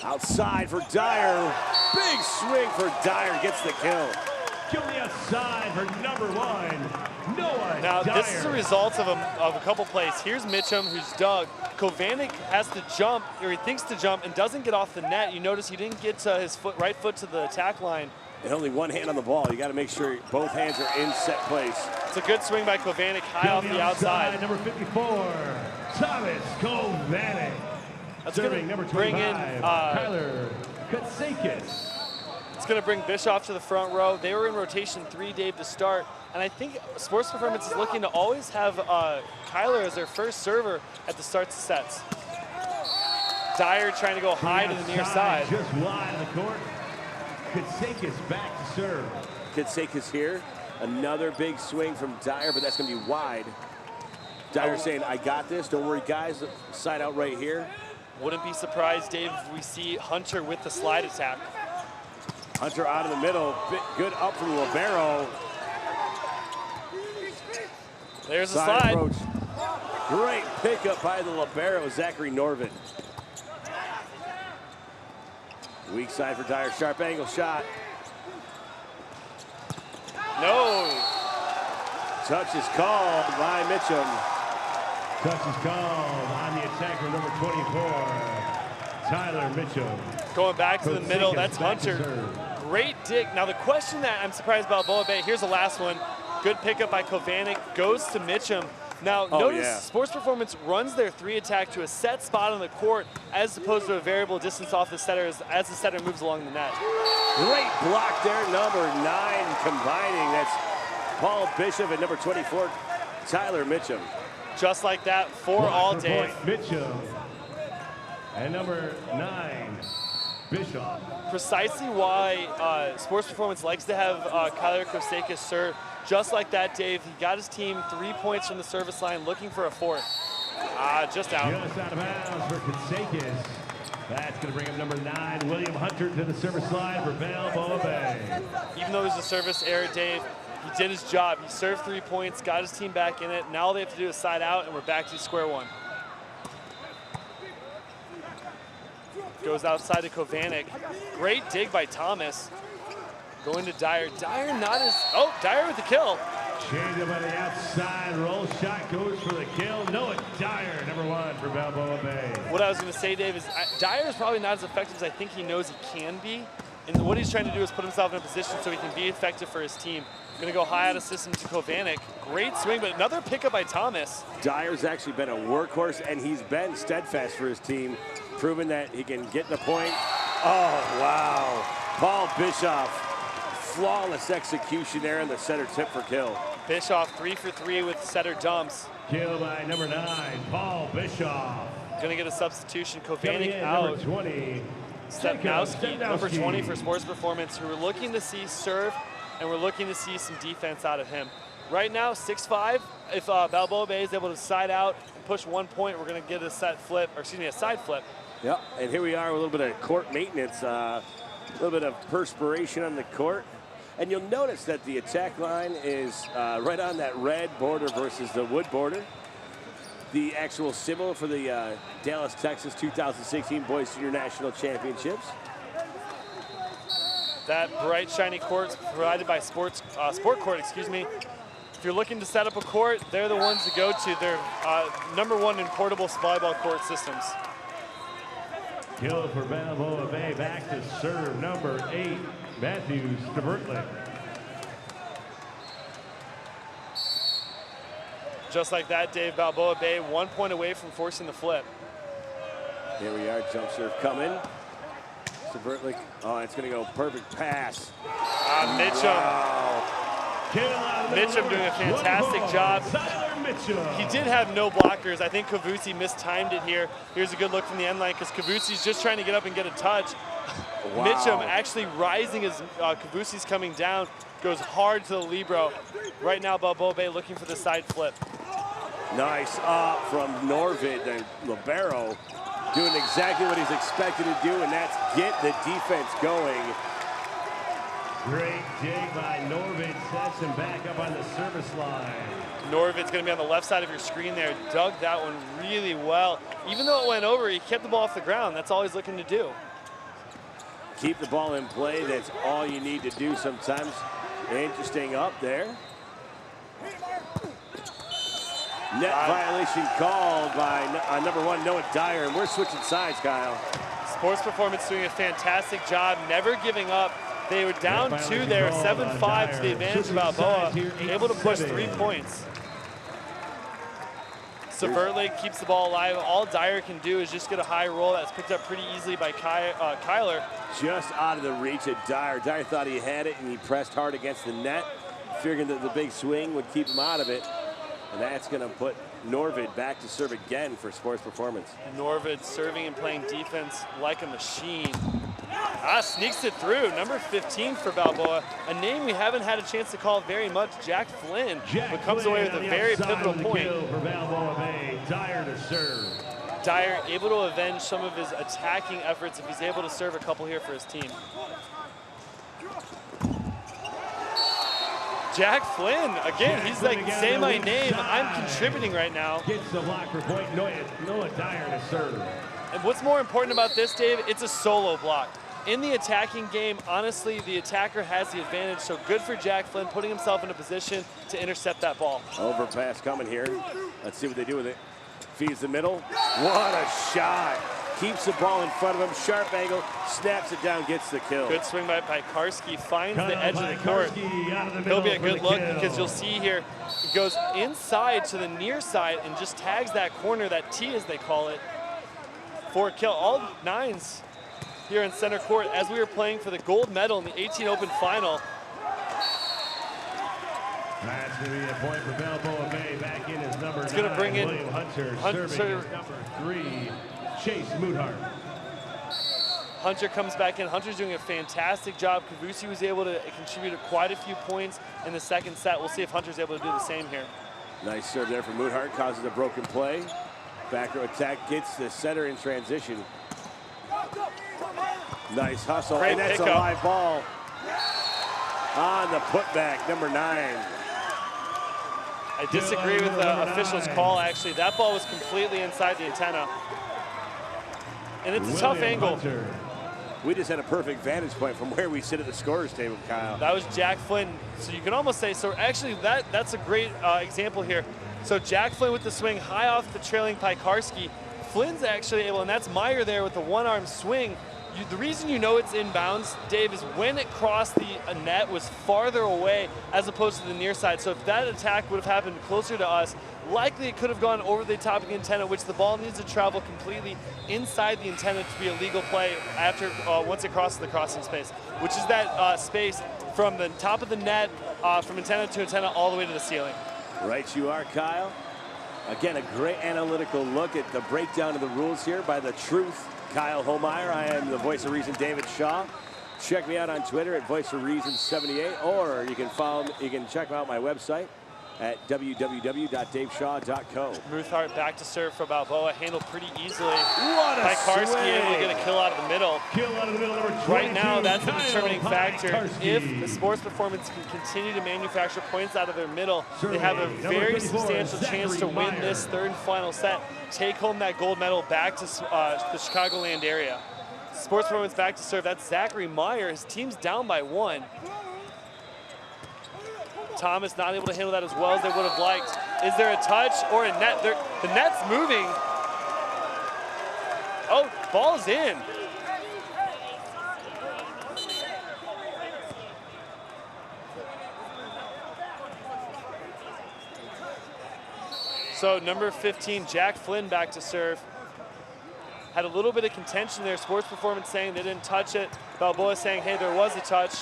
Outside for Dyer. Big swing for Dyer, gets the kill. Kill the outside for number 1, Noah Now, Dyer. this is a result of a couple plays. Here's Mitchum, who's dug. Kovanik has to jump, or he thinks to jump, and doesn't get off the net. You notice he didn't get his right foot to the attack line. And only one hand on the ball. You got to make sure both hands are in set place. It's a good swing by Kovanik, high off the outside. Number 54, Thomas Kovanik. That's going to bring in Kyler Kosakis. It's going to bring Bischoff to the front row. They were in rotation 3, Dave, to start. And I think Sports Performance is looking to always have Kyler as their first server at the starts of sets. Dyer trying to go high to the near side. Just wide of the court. Kosakis back to serve. Kosakis here. Another big swing from Dyer, but that's going to be wide. Dyer saying, I got this. Don't worry, guys. Side out right here. Wouldn't be surprised, Dave, if we see Hunter with the slide attack. Hunter out of the middle. Good up from Libero. There's a slide. Approach. Great pickup by the Libero, Zachary Norvin. Weak side for Dyer. Sharp angle shot. No. Touch is called by Mitchum. Touch is called on the attacker, number 24, Tyler Mitchum. Going back to the middle, that's Hunter. Great dig. Now the question that I'm surprised about Balboa Bay, here's the last one. Good pickup by Kovanik, goes to Mitchum. Now notice Sports Performance runs their 3 attack to a set spot on the court as opposed to a variable distance off the setter as the setter moves along the net. Great block there, number 9 combining. That's Paul Bishop and number 24, Tyler Mitchum. Just like that, 4 all day. Mitchum and number 9, Bishop. Precisely why Sports Performance likes to have Kyler Kosakis serve. Just like that, Dave, he got his team 3 points from the service line, looking for a 4th. Just out. Just out of bounds for Kosakis. That's going to bring up number 9, William Hunter, to the service line for Balboa Bay. Even though it was a service error, Dave, he did his job. He served 3 points, got his team back in it. Now all they have to do is side out, and we're back to square one. Goes outside to Kovanik. Great dig by Thomas. Going to Dyer. Dyer not as... Oh, Dyer with the kill. Change up on the outside, roll shot goes for the kill. Noah Dyer, number 1 for Balboa Bay. What I was going to say, Dave, is Dyer is probably not as effective as I think he knows he can be. And what he's trying to do is put himself in a position so he can be effective for his team. Going to go high out of system to Kovanik. Great swing, but another pickup by Thomas. Dyer's actually been a workhorse, and he's been steadfast for his team, proving that he can get the point. Oh, wow. Paul Bischoff, flawless execution there in the center tip for kill. Bischoff 3 for 3 with setter dumps. Kill by number 9, Paul Bischoff. Going to get a substitution. Kovanik Number out. 20. Stepnowski, number 20 for Sports Performance, who we're looking to see serve, and we're looking to see some defense out of him. Right now, 6-5. If Balboa Bay is able to side out and push 1 point, we're going to get a side flip. Yep, and here we are with a little bit of court maintenance, a little bit of perspiration on the court. And you'll notice that the attack line is right on that red border versus the wood border. The actual symbol for the Dallas, Texas 2016 Boys Junior National Championships. That bright, shiny court provided by Sport Court, excuse me. If you're looking to set up a court, they're the ones to go to. They're #1 in portable volleyball court systems. Kill for Balboa Bay, back to serve number 8, Matthews to Berkeley. Just like that, Dave, Balboa Bay 1 point away from forcing the flip. Here we are, jump serve coming. Berkeley. Oh, it's going to go perfect pass. Mitchum. Wow. Mitchum doing a fantastic job. He did have no blockers. I think Kavusi mistimed it here. Here's a good look from the end line because Kavusi's just trying to get up and get a touch. Wow. Mitchum actually rising as Kavusi's coming down, goes hard to the libero. Right now, Balboa Bay looking for the side flip. Nice up from Norvid, the libero, doing exactly what he's expected to do, and that's get the defense going. Great dig by Norvid, sets him back up on the service line. Norvid's going to be on the left side of your screen there. Dug that one really well. Even though it went over, he kept the ball off the ground. That's all he's looking to do. Keep the ball in play. That's all you need to do sometimes. Interesting up there. Net violation called by #1 Noah Dyer, and we're switching sides, Kyle. Sports Performance doing a fantastic job, never giving up. They were down 2 there, 7-5 to the advantage of Balboa, able to push 3 points. Severtly keeps the ball alive. All Dyer can do is just get a high roll that's picked up pretty easily by Kyler. Just out of the reach of Dyer. Dyer thought he had it, and he pressed hard against the net, figuring that the big swing would keep him out of it. And that's going to put Norvid back to serve again for Sports Performance. Norvid serving and playing defense like a machine. Sneaks it through. Number 15 for Balboa. A name we haven't had a chance to call very much, Jack Flynn, but comes away with a very pivotal point. For Balboa Bay, Dyer to serve. Dyer able to avenge some of his attacking efforts if he's able to serve a couple here for his team. Jack Flynn, again, he's like, say my name, I'm contributing right now. Gets the block for point, Noah Dyer to serve. And what's more important about this, Dave, it's a solo block. In the attacking game, honestly, the attacker has the advantage, so good for Jack Flynn putting himself in a position to intercept that ball. Overpass coming here. Let's see what they do with it. Feeds the middle. What a shot. Keeps the ball in front of him, sharp angle, snaps it down, gets the kill. Good swing by Karski, finds the edge of the court. He'll be a good look because you'll see here, he goes inside to the near side and just tags that corner, that T as they call it, for a kill. All 9s here in center court as we were playing for the gold medal in the 18 Open final. That's going to be a point for Balboa Bay. Back in as number 9. It's going to bring in William Hunter, serving as number 3, Chase Moodhart. Hunter comes back in. Hunter's doing a fantastic job. Kavusi was able to contribute quite a few points in the second set. We'll see if Hunter's able to do the same here. Nice serve there from Moodhart, causes a broken play. Back row attack, gets the setter in transition. Nice hustle, Great and that's pickup. A live ball. On the putback, number 9. I disagree with the official's call, actually. That ball was completely inside the antenna. And it's a tough angle. We just had a perfect vantage point from where we sit at the scorer's table, Kyle. That was Jack Flynn. So you can almost say, so actually that's a great example here. So Jack Flynn with the swing high off the trailing Piekarski. Flynn's actually able, and that's Meyer there with the one-arm swing. The reason you know it's inbounds, Dave, is when it crossed the net was farther away as opposed to the near side. So if that attack would have happened closer to us, likely it could have gone over the top of the antenna, which the ball needs to travel completely inside the antenna to be a legal play after once it crosses the crossing space, which is that space from the top of the net, from antenna to antenna, all the way to the ceiling. Right you are, Kyle. Again, a great analytical look at the breakdown of the rules here by the truth, Kyle Holmeyer. I am the voice of reason, David Shaw. Check me out on Twitter at Voice of Reason 78, or you can follow me, you can check out my website at www.daveshaw.co. Muthart back to serve for Balboa, handled pretty easily. What a Piekarski swing! able to get a kill out of the middle. Kill out of the middle, number 22, Right now, that's the Kyle determining factor. Piekarski. If the sports performance can continue to manufacture points out of their middle, they have a Number very 34, substantial chance to win Meyer. this third and final set, take home that gold medal back to the Chicagoland area. Sports performance back to serve. That's Zachary Meyer. His team's down by 1. Thomas not able to handle that as well as they would have liked. Is there a touch or a net? The net's moving. Oh, ball's in. So number 15, Jack Flynn back to serve. Had a little bit of contention there. Sports performance saying they didn't touch it. Balboa saying, hey, there was a touch.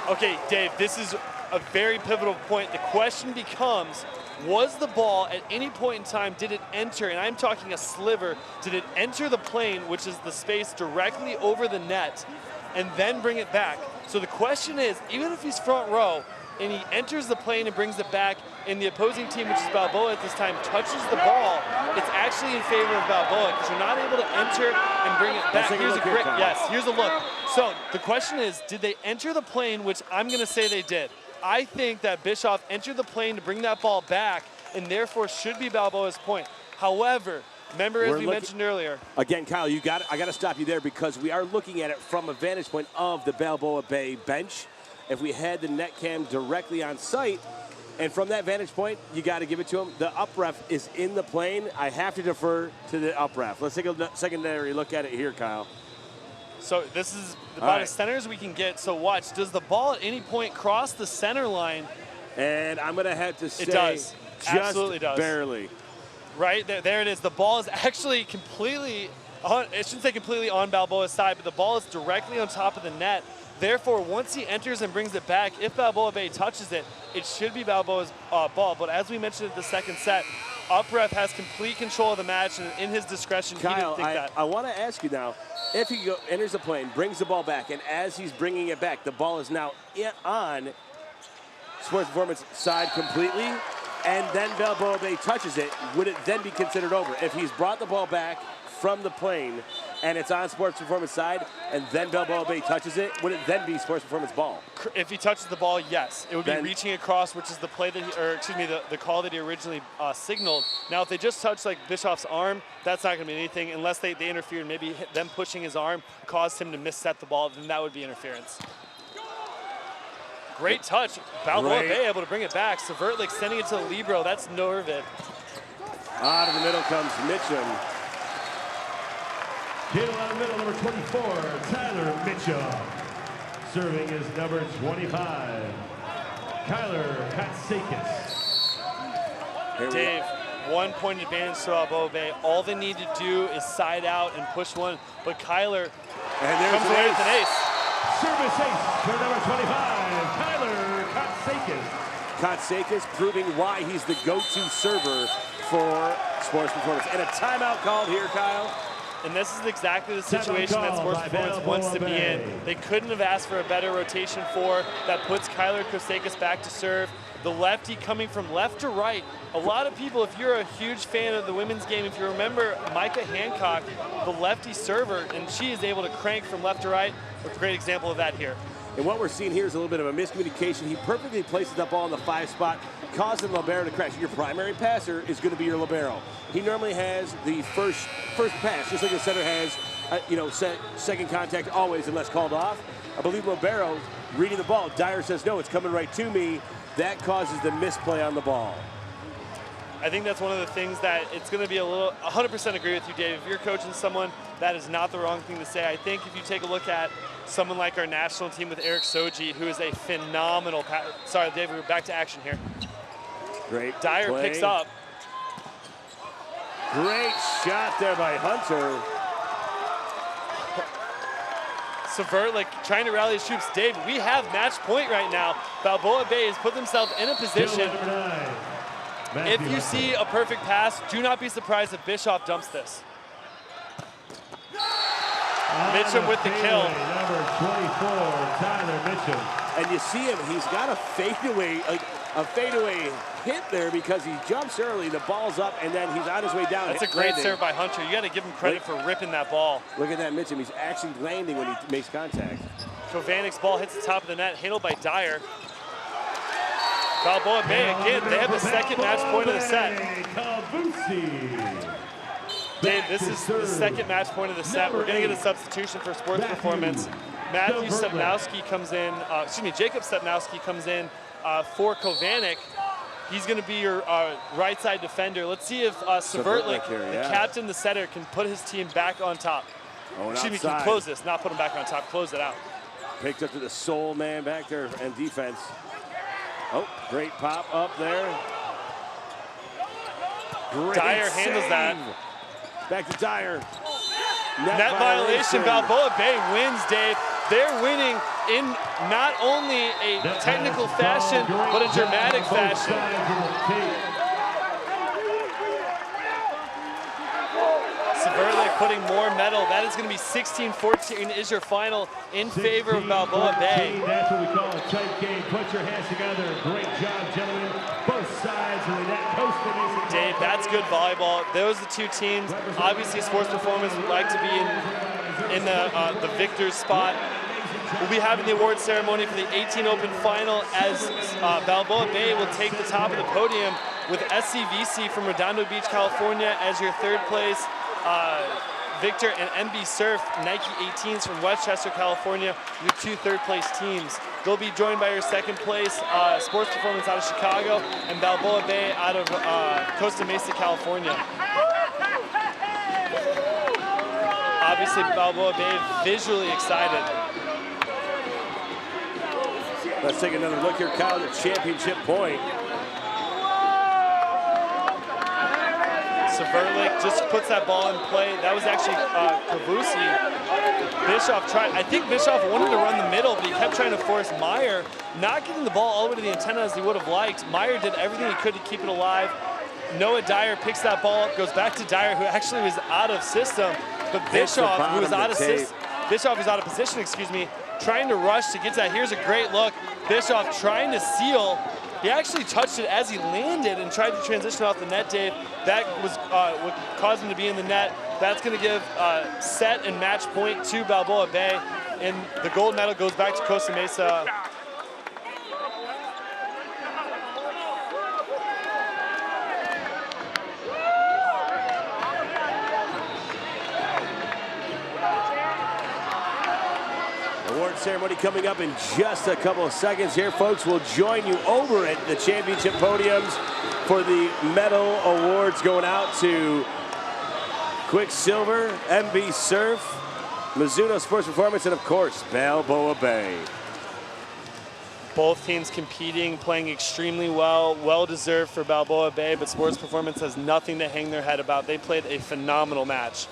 Okay, Dave, this is a very pivotal point. The question becomes, was the ball at any point in time, did it enter, and I'm talking a sliver, did it enter the plane, which is the space directly over the net, and then bring it back? So the question is, even if he's front row, and he enters the plane and brings it back, and the opposing team, which is Balboa at this time, touches the ball, it's actually in favor of Balboa because you're not able to enter and bring it back. Here's a great, yes, here's a look. So the question is, did they enter the plane, which I'm going to say they did. I think that Bischoff entered the plane to bring that ball back, and therefore should be Balboa's point. However, remember, as we mentioned earlier. Again, Kyle, I got to stop you there because we are looking at it from a vantage point of the Balboa Bay bench. If we had the net cam directly on site, and from that vantage point, you got to give it to him. The up ref is in the plane. I have to defer to the up ref. Let's take a secondary look at it here, Kyle. So this is about as center as we can get. So watch, does the ball at any point cross the center line? And I'm going to have to say it does. Just absolutely does. Barely. Right, there it is. The ball is actually completely, I shouldn't say completely on Balboa's side, but the ball is directly on top of the net. Therefore, once he enters and brings it back, if Balboa Bay touches it, it should be Balboa's ball. But as we mentioned at the second set, UpRef has complete control of the match, and in his discretion, Kyle, he didn't think that. I want to ask you now, if he enters the plane, brings the ball back, and as he's bringing it back, the ball is now on Sports Performance side completely, and then Balboa Bay touches it, would it then be considered over? If he's brought the ball back from the plane, and it's on Sports Performance side, and then Balboa Bay touches it, would it then be Sports Performance ball? If he touches the ball, yes. It would be reaching across, which is the play that the call that he originally signaled. Now, if they just touch like Bischoff's arm, that's not going to be anything unless they interfere. Maybe them pushing his arm caused him to misset the ball, then that would be interference. Great touch. Balboa Bay able to bring it back. Severtlik extending it to the libero. That's Norvid. Out of the middle comes Mitchum. Kill out of the middle, number 24, Tyler Mitchell. Serving is number 25, Kyler Katsakis. Dave, 1 point advantage to Balboa Bay. All they need to do is side out and push one, but Kyler comes away with an ace. Service ace for number 25, Kyler Katsakis. Katsakis proving why he's the go-to server for Sports Performance. And a timeout called here, Kyle. And this is exactly the situation that Sports Performance wants to be in. They couldn't have asked for a better rotation four that puts Kyler Katsakis back to serve. The lefty coming from left to right. A lot of people, if you're a huge fan of the women's game, if you remember Micah Hancock, the lefty server, and she is able to crank from left to right. A great example of that here. And what we're seeing here is a little bit of a miscommunication. He perfectly places that ball in the 5 spot, causing the libero to crash. Your primary passer is going to be your libero. He normally has the first pass, just like the center has, second contact always unless called off. I believe libero reading the ball. Dyer says, no, it's coming right to me. That causes the misplay on the ball. I think that's one of the things that it's going to be 100% agree with you, Dave. If you're coaching someone, that is not the wrong thing to say. I think if you take a look at someone like our national team with Eric Soji, who is a phenomenal sorry, Dave, we're back to action here. Great Dyer play. picks up. Great shot there by Hunter. Sverlik trying to rally his troops. Dave, we have match point right now. Balboa Bay has put themselves in a position. If you see a perfect pass, do not be surprised if Bischoff dumps this. Mitchum with the kill. Number 24, Tyler Mitchum. And you see him, he's got a fadeaway hit there because he jumps early, the ball's up, and then he's on his way down. That's a great serve by Hunter. You got to give him credit for ripping that ball. Look at that Mitchum, he's actually landing when he makes contact. Kovanic's ball hits the top of the net, handled by Dyer. Balboa Bay again, they have the second match point of the set. Dave, this is the second match point of the set. We're going to get a substitution for Sports Performance. Jacob Stepnowski comes in for Kovanic. He's going to be your right side defender. Let's see if Sverlik, the captain, the setter, can put his team back on top. Can close this, not put him back on top, close it out. Picked up to the sole man back there and defense. Oh, great pop up there. Great Dyer save. handles that. Back to Dyer. Net violation. Balboa Bay wins, Dave. They're winning in not only a technical fashion, but a dramatic fashion. Sverlik putting more metal. That is going to be 16-14 is your final in favor of Balboa Bay. That's what we call a tight game. Put your hands together. Great job, gentlemen. Both sides of the net. Dave, that's good volleyball. Those are the two teams. Obviously, Sports Performance would like to be in the victor's spot. We'll be having the award ceremony for the 18 Open final as Balboa Bay will take the top of the podium with SCVC from Redondo Beach, California as your third place victor, and MB Surf Nike 18s from Westchester, California, your two third-place teams. They'll be joined by your second place Sports Performance out of Chicago and Balboa Bay out of Costa Mesa, California. Obviously, Balboa Bay visually excited. Let's take another look here, Kyle, the championship point. Sverlik just puts that ball in play. That was actually Kavusi. Bischoff tried. I think Bischoff wanted to run the middle, but he kept trying to force Meyer, not getting the ball all the way to the antenna as he would have liked. Meyer did everything he could to keep it alive. Noah Dyer picks that ball up, goes back to Dyer, who actually was out of system. But Bischoff, who was out of position, trying to rush to get to that. Here's a great look. Bischoff trying to seal. He actually touched it as he landed and tried to transition off the net, Dave. That was what caused him to be in the net. That's going to give set and match point to Balboa Bay. And the gold medal goes back to Costa Mesa. Award ceremony coming up in just a couple of seconds here, folks. We'll join you over at the championship podiums for the medal awards going out to Quicksilver, MB Surf, Mizuno Sports Performance, and of course, Balboa Bay. Both teams competing, playing extremely well, well-deserved for Balboa Bay, but Sports Performance has nothing to hang their head about. They played a phenomenal match.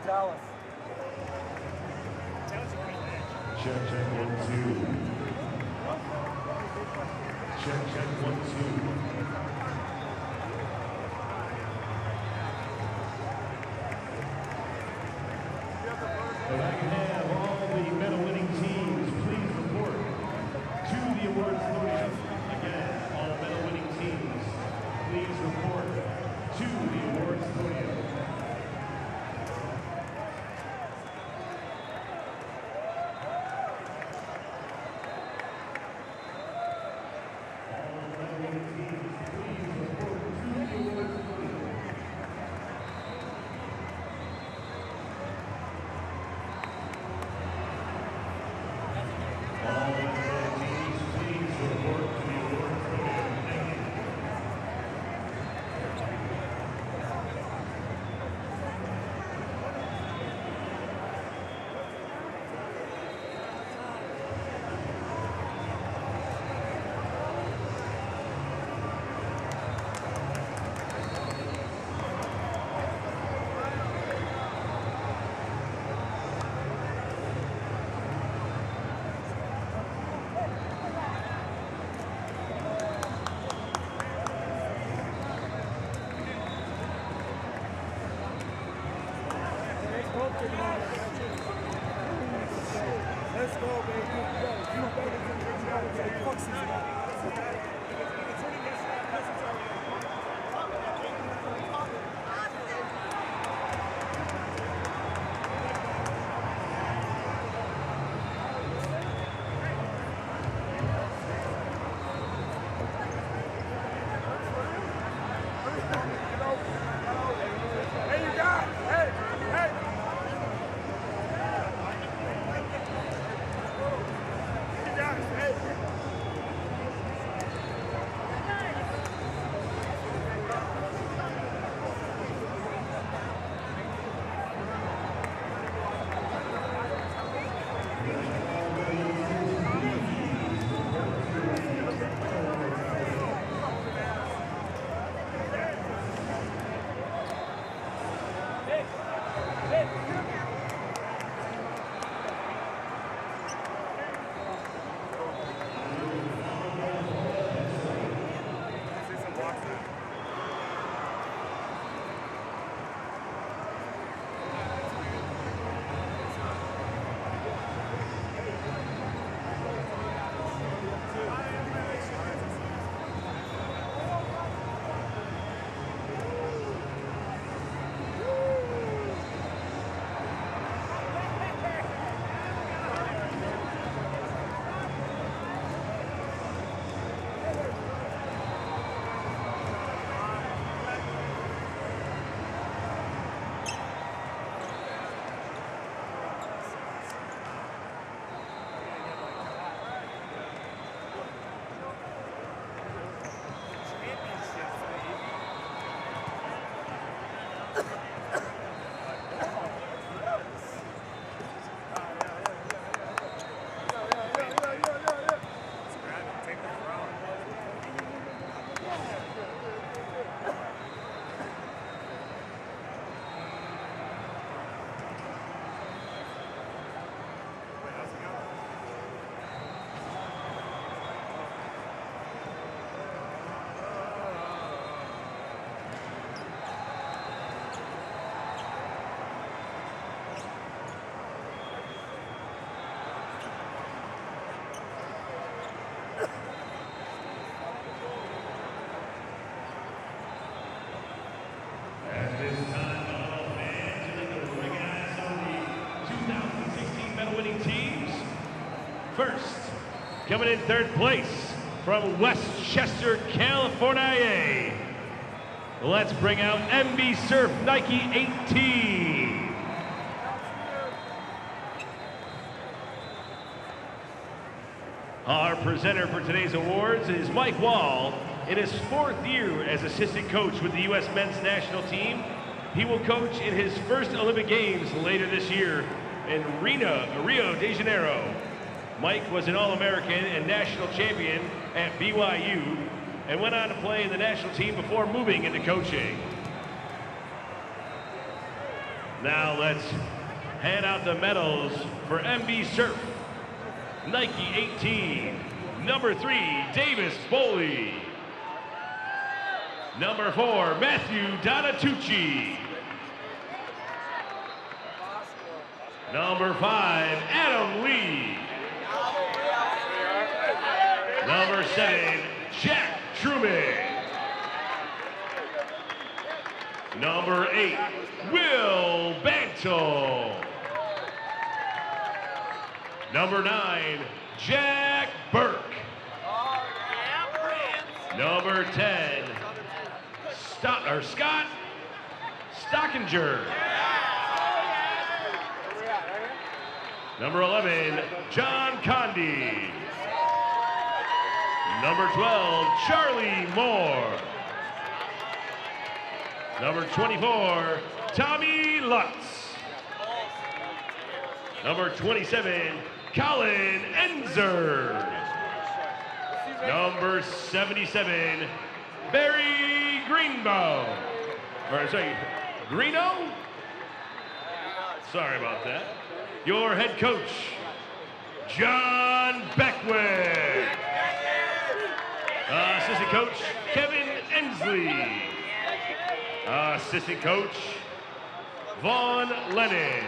Dallas. Check, 1, 2. Check, 1, 2. If I can have all the medal-winning teams please report to the awards podium. Again, all medal-winning teams, please report to the awards podium. Let's go, baby. First, coming in third place from Westchester, California. Let's bring out MB Surf Nike 18. Our presenter for today's awards is Mike Wall. In his 4th year as assistant coach with the U.S. men's national team, he will coach in his first Olympic Games later this year in Rio de Janeiro. Mike was an All-American and national champion at BYU and went on to play in the national team before moving into coaching. Now let's hand out the medals for MB Surf. Nike 18, number 3, Davis Foley. Number 4, Matthew Donatucci. Number 5, Adam Lee. Number 7, Jack Truman. Number 8, Will Bantle. Number 9, Jack Burke. Number 10, Scott Stockinger. Number 11, John Condi. Number 12, Charlie Moore. Number 24, Tommy Lutz. Number 27, Colin Enzer. Number 77, Barry Greenbaum. Or sorry, Greeno? Sorry about that. Your head coach, John Beckwith. Assistant coach, Kevin Ensley. Assistant coach, Vaughn Lennon.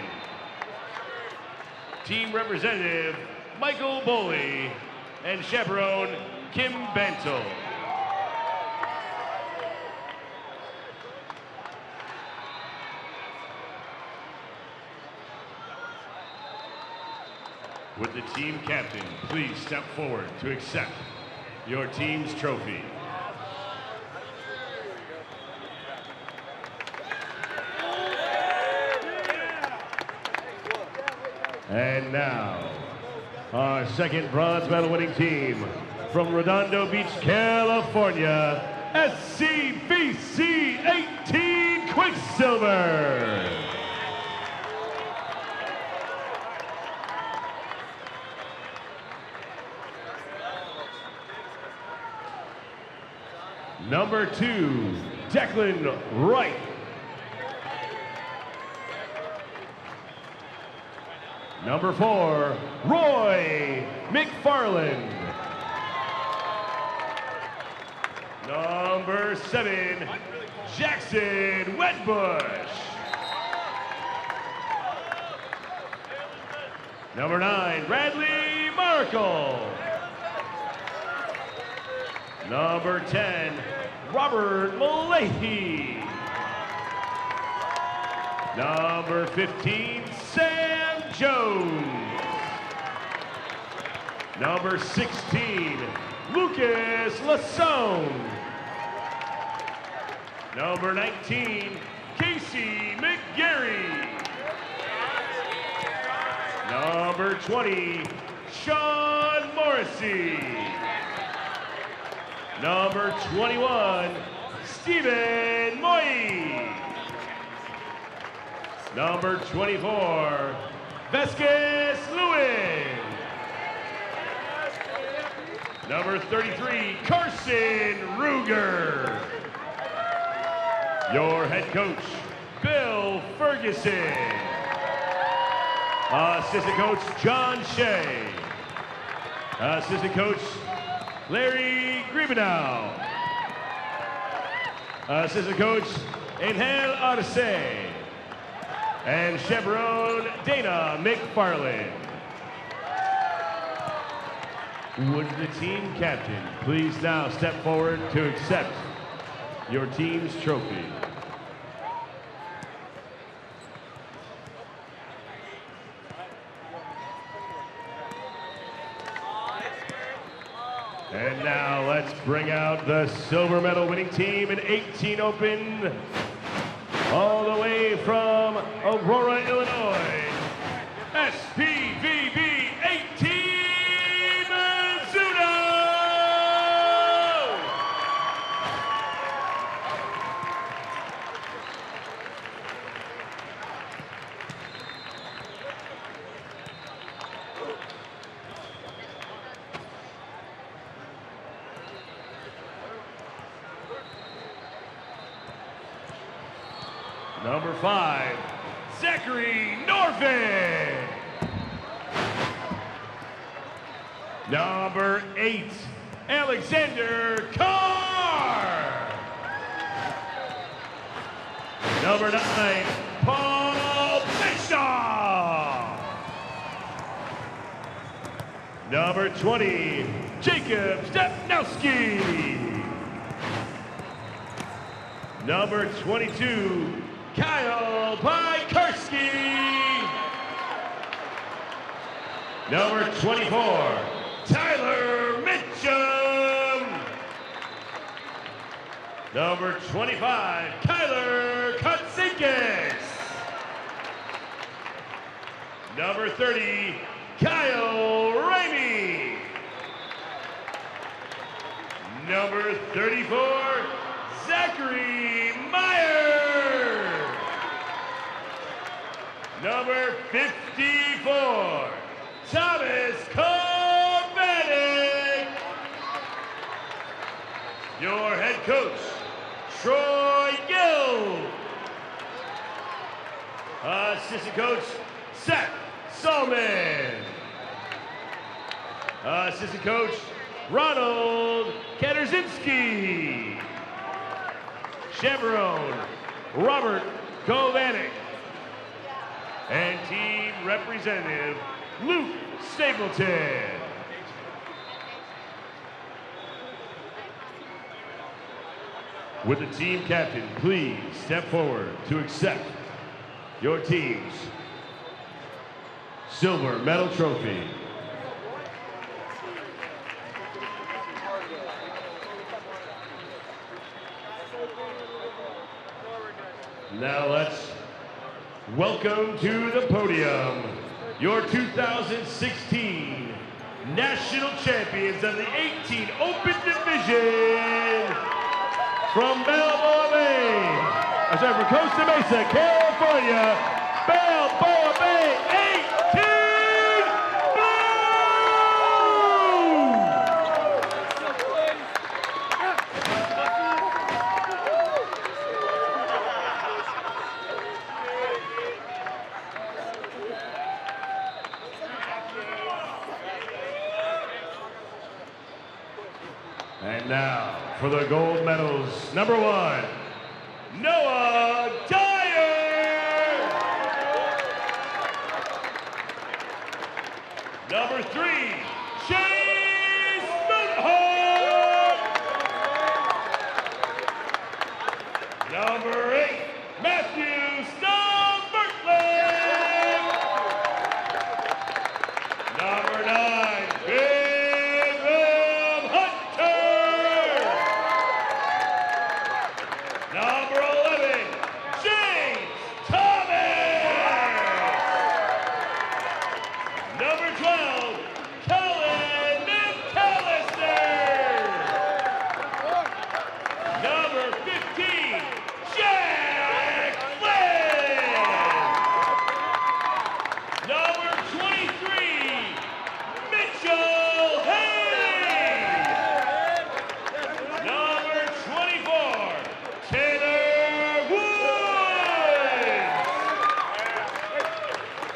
Team representative, Michael Boley. And chaperone, Kim Bantle. Would the team captain please step forward to accept your team's trophy? And now, our second bronze medal winning team from Redondo Beach, California, SCVC 18 Quicksilver. Number 2, Declan Wright. Number 4, Roy McFarland. Number 7, Jackson Wedbush. Number 9, Bradley Markle. Number 10, Robert Malahy. Number 15, Sam Jones. Number 16, Lucas Lassone. Number 19, Casey McGarry. Number 20, Sean Morrissey. Number 21, Stephen Moy. Number 24, Vasquez Lewin. Number 33, Carson Ruger. Your head coach, Bill Ferguson. Assistant coach, John Shea. Assistant coach, Larry Gribenow. Assistant coach, Angel Arce. And chaperone, Dana McFarland. Would the team captain please now step forward to accept your team's trophy? And now let's bring out the silver medal winning team in 18 Open, all the way from Aurora, Illinois, SPVB 18 Mizuno! Number 5, Zachary Norvin. Number 8, Alexander Carr. Number 9, Paul Bischoff. Number 20, Jacob Stepnowski. Number 22, Kyle Piekarski. Number 24, Tyler Mitchum. Number 25, Kyler Katsinkis. Number 30, Kyle Ramey. Number 34, Zachary Meyer. Number 54, Thomas Korvanik. Your head coach, Troy Gill. Assistant coach, Seth Salman. Assistant coach, Ronald Katarzinski. Chaperone, Robert Kovanik. And team representative, Luke Stapleton. Would the team captain please step forward to accept your team's silver medal trophy. Now let's welcome to the podium your 2016 national champions of the 18 Open Division from Balboa Bay. From Costa Mesa, California, Balboa Bay 18 And now for the gold medals, number 1, Noah Dyer. Number 3, Chase Moonhart. Number 8, Matthew Stone Bertland. Number 9, Big Ram Hunter. Number 11, James Thomas. Number 12, Colin McAllister. Number 15, Jack Flynn. Number 23, Mitchell Hayes. Number 24, Taylor Woods.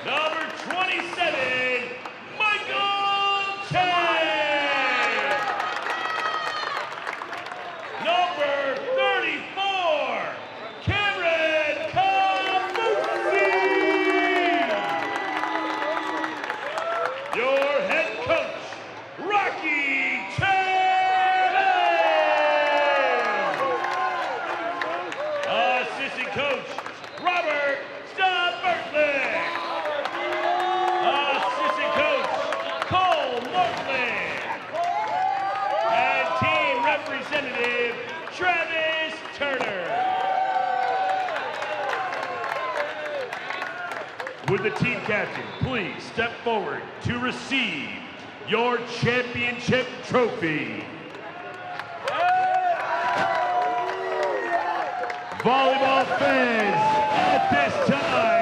Number 27, Michael Chen. Number 34, Cameron Camusi. Your head coach, Rocky Chavez. Assistant coach, Robert Bertland. Assistant coach, Cole Mortland. And team representative, Travis Turner. Would the team captain please step forward to receive your championship trophy? Volleyball fans, at this time,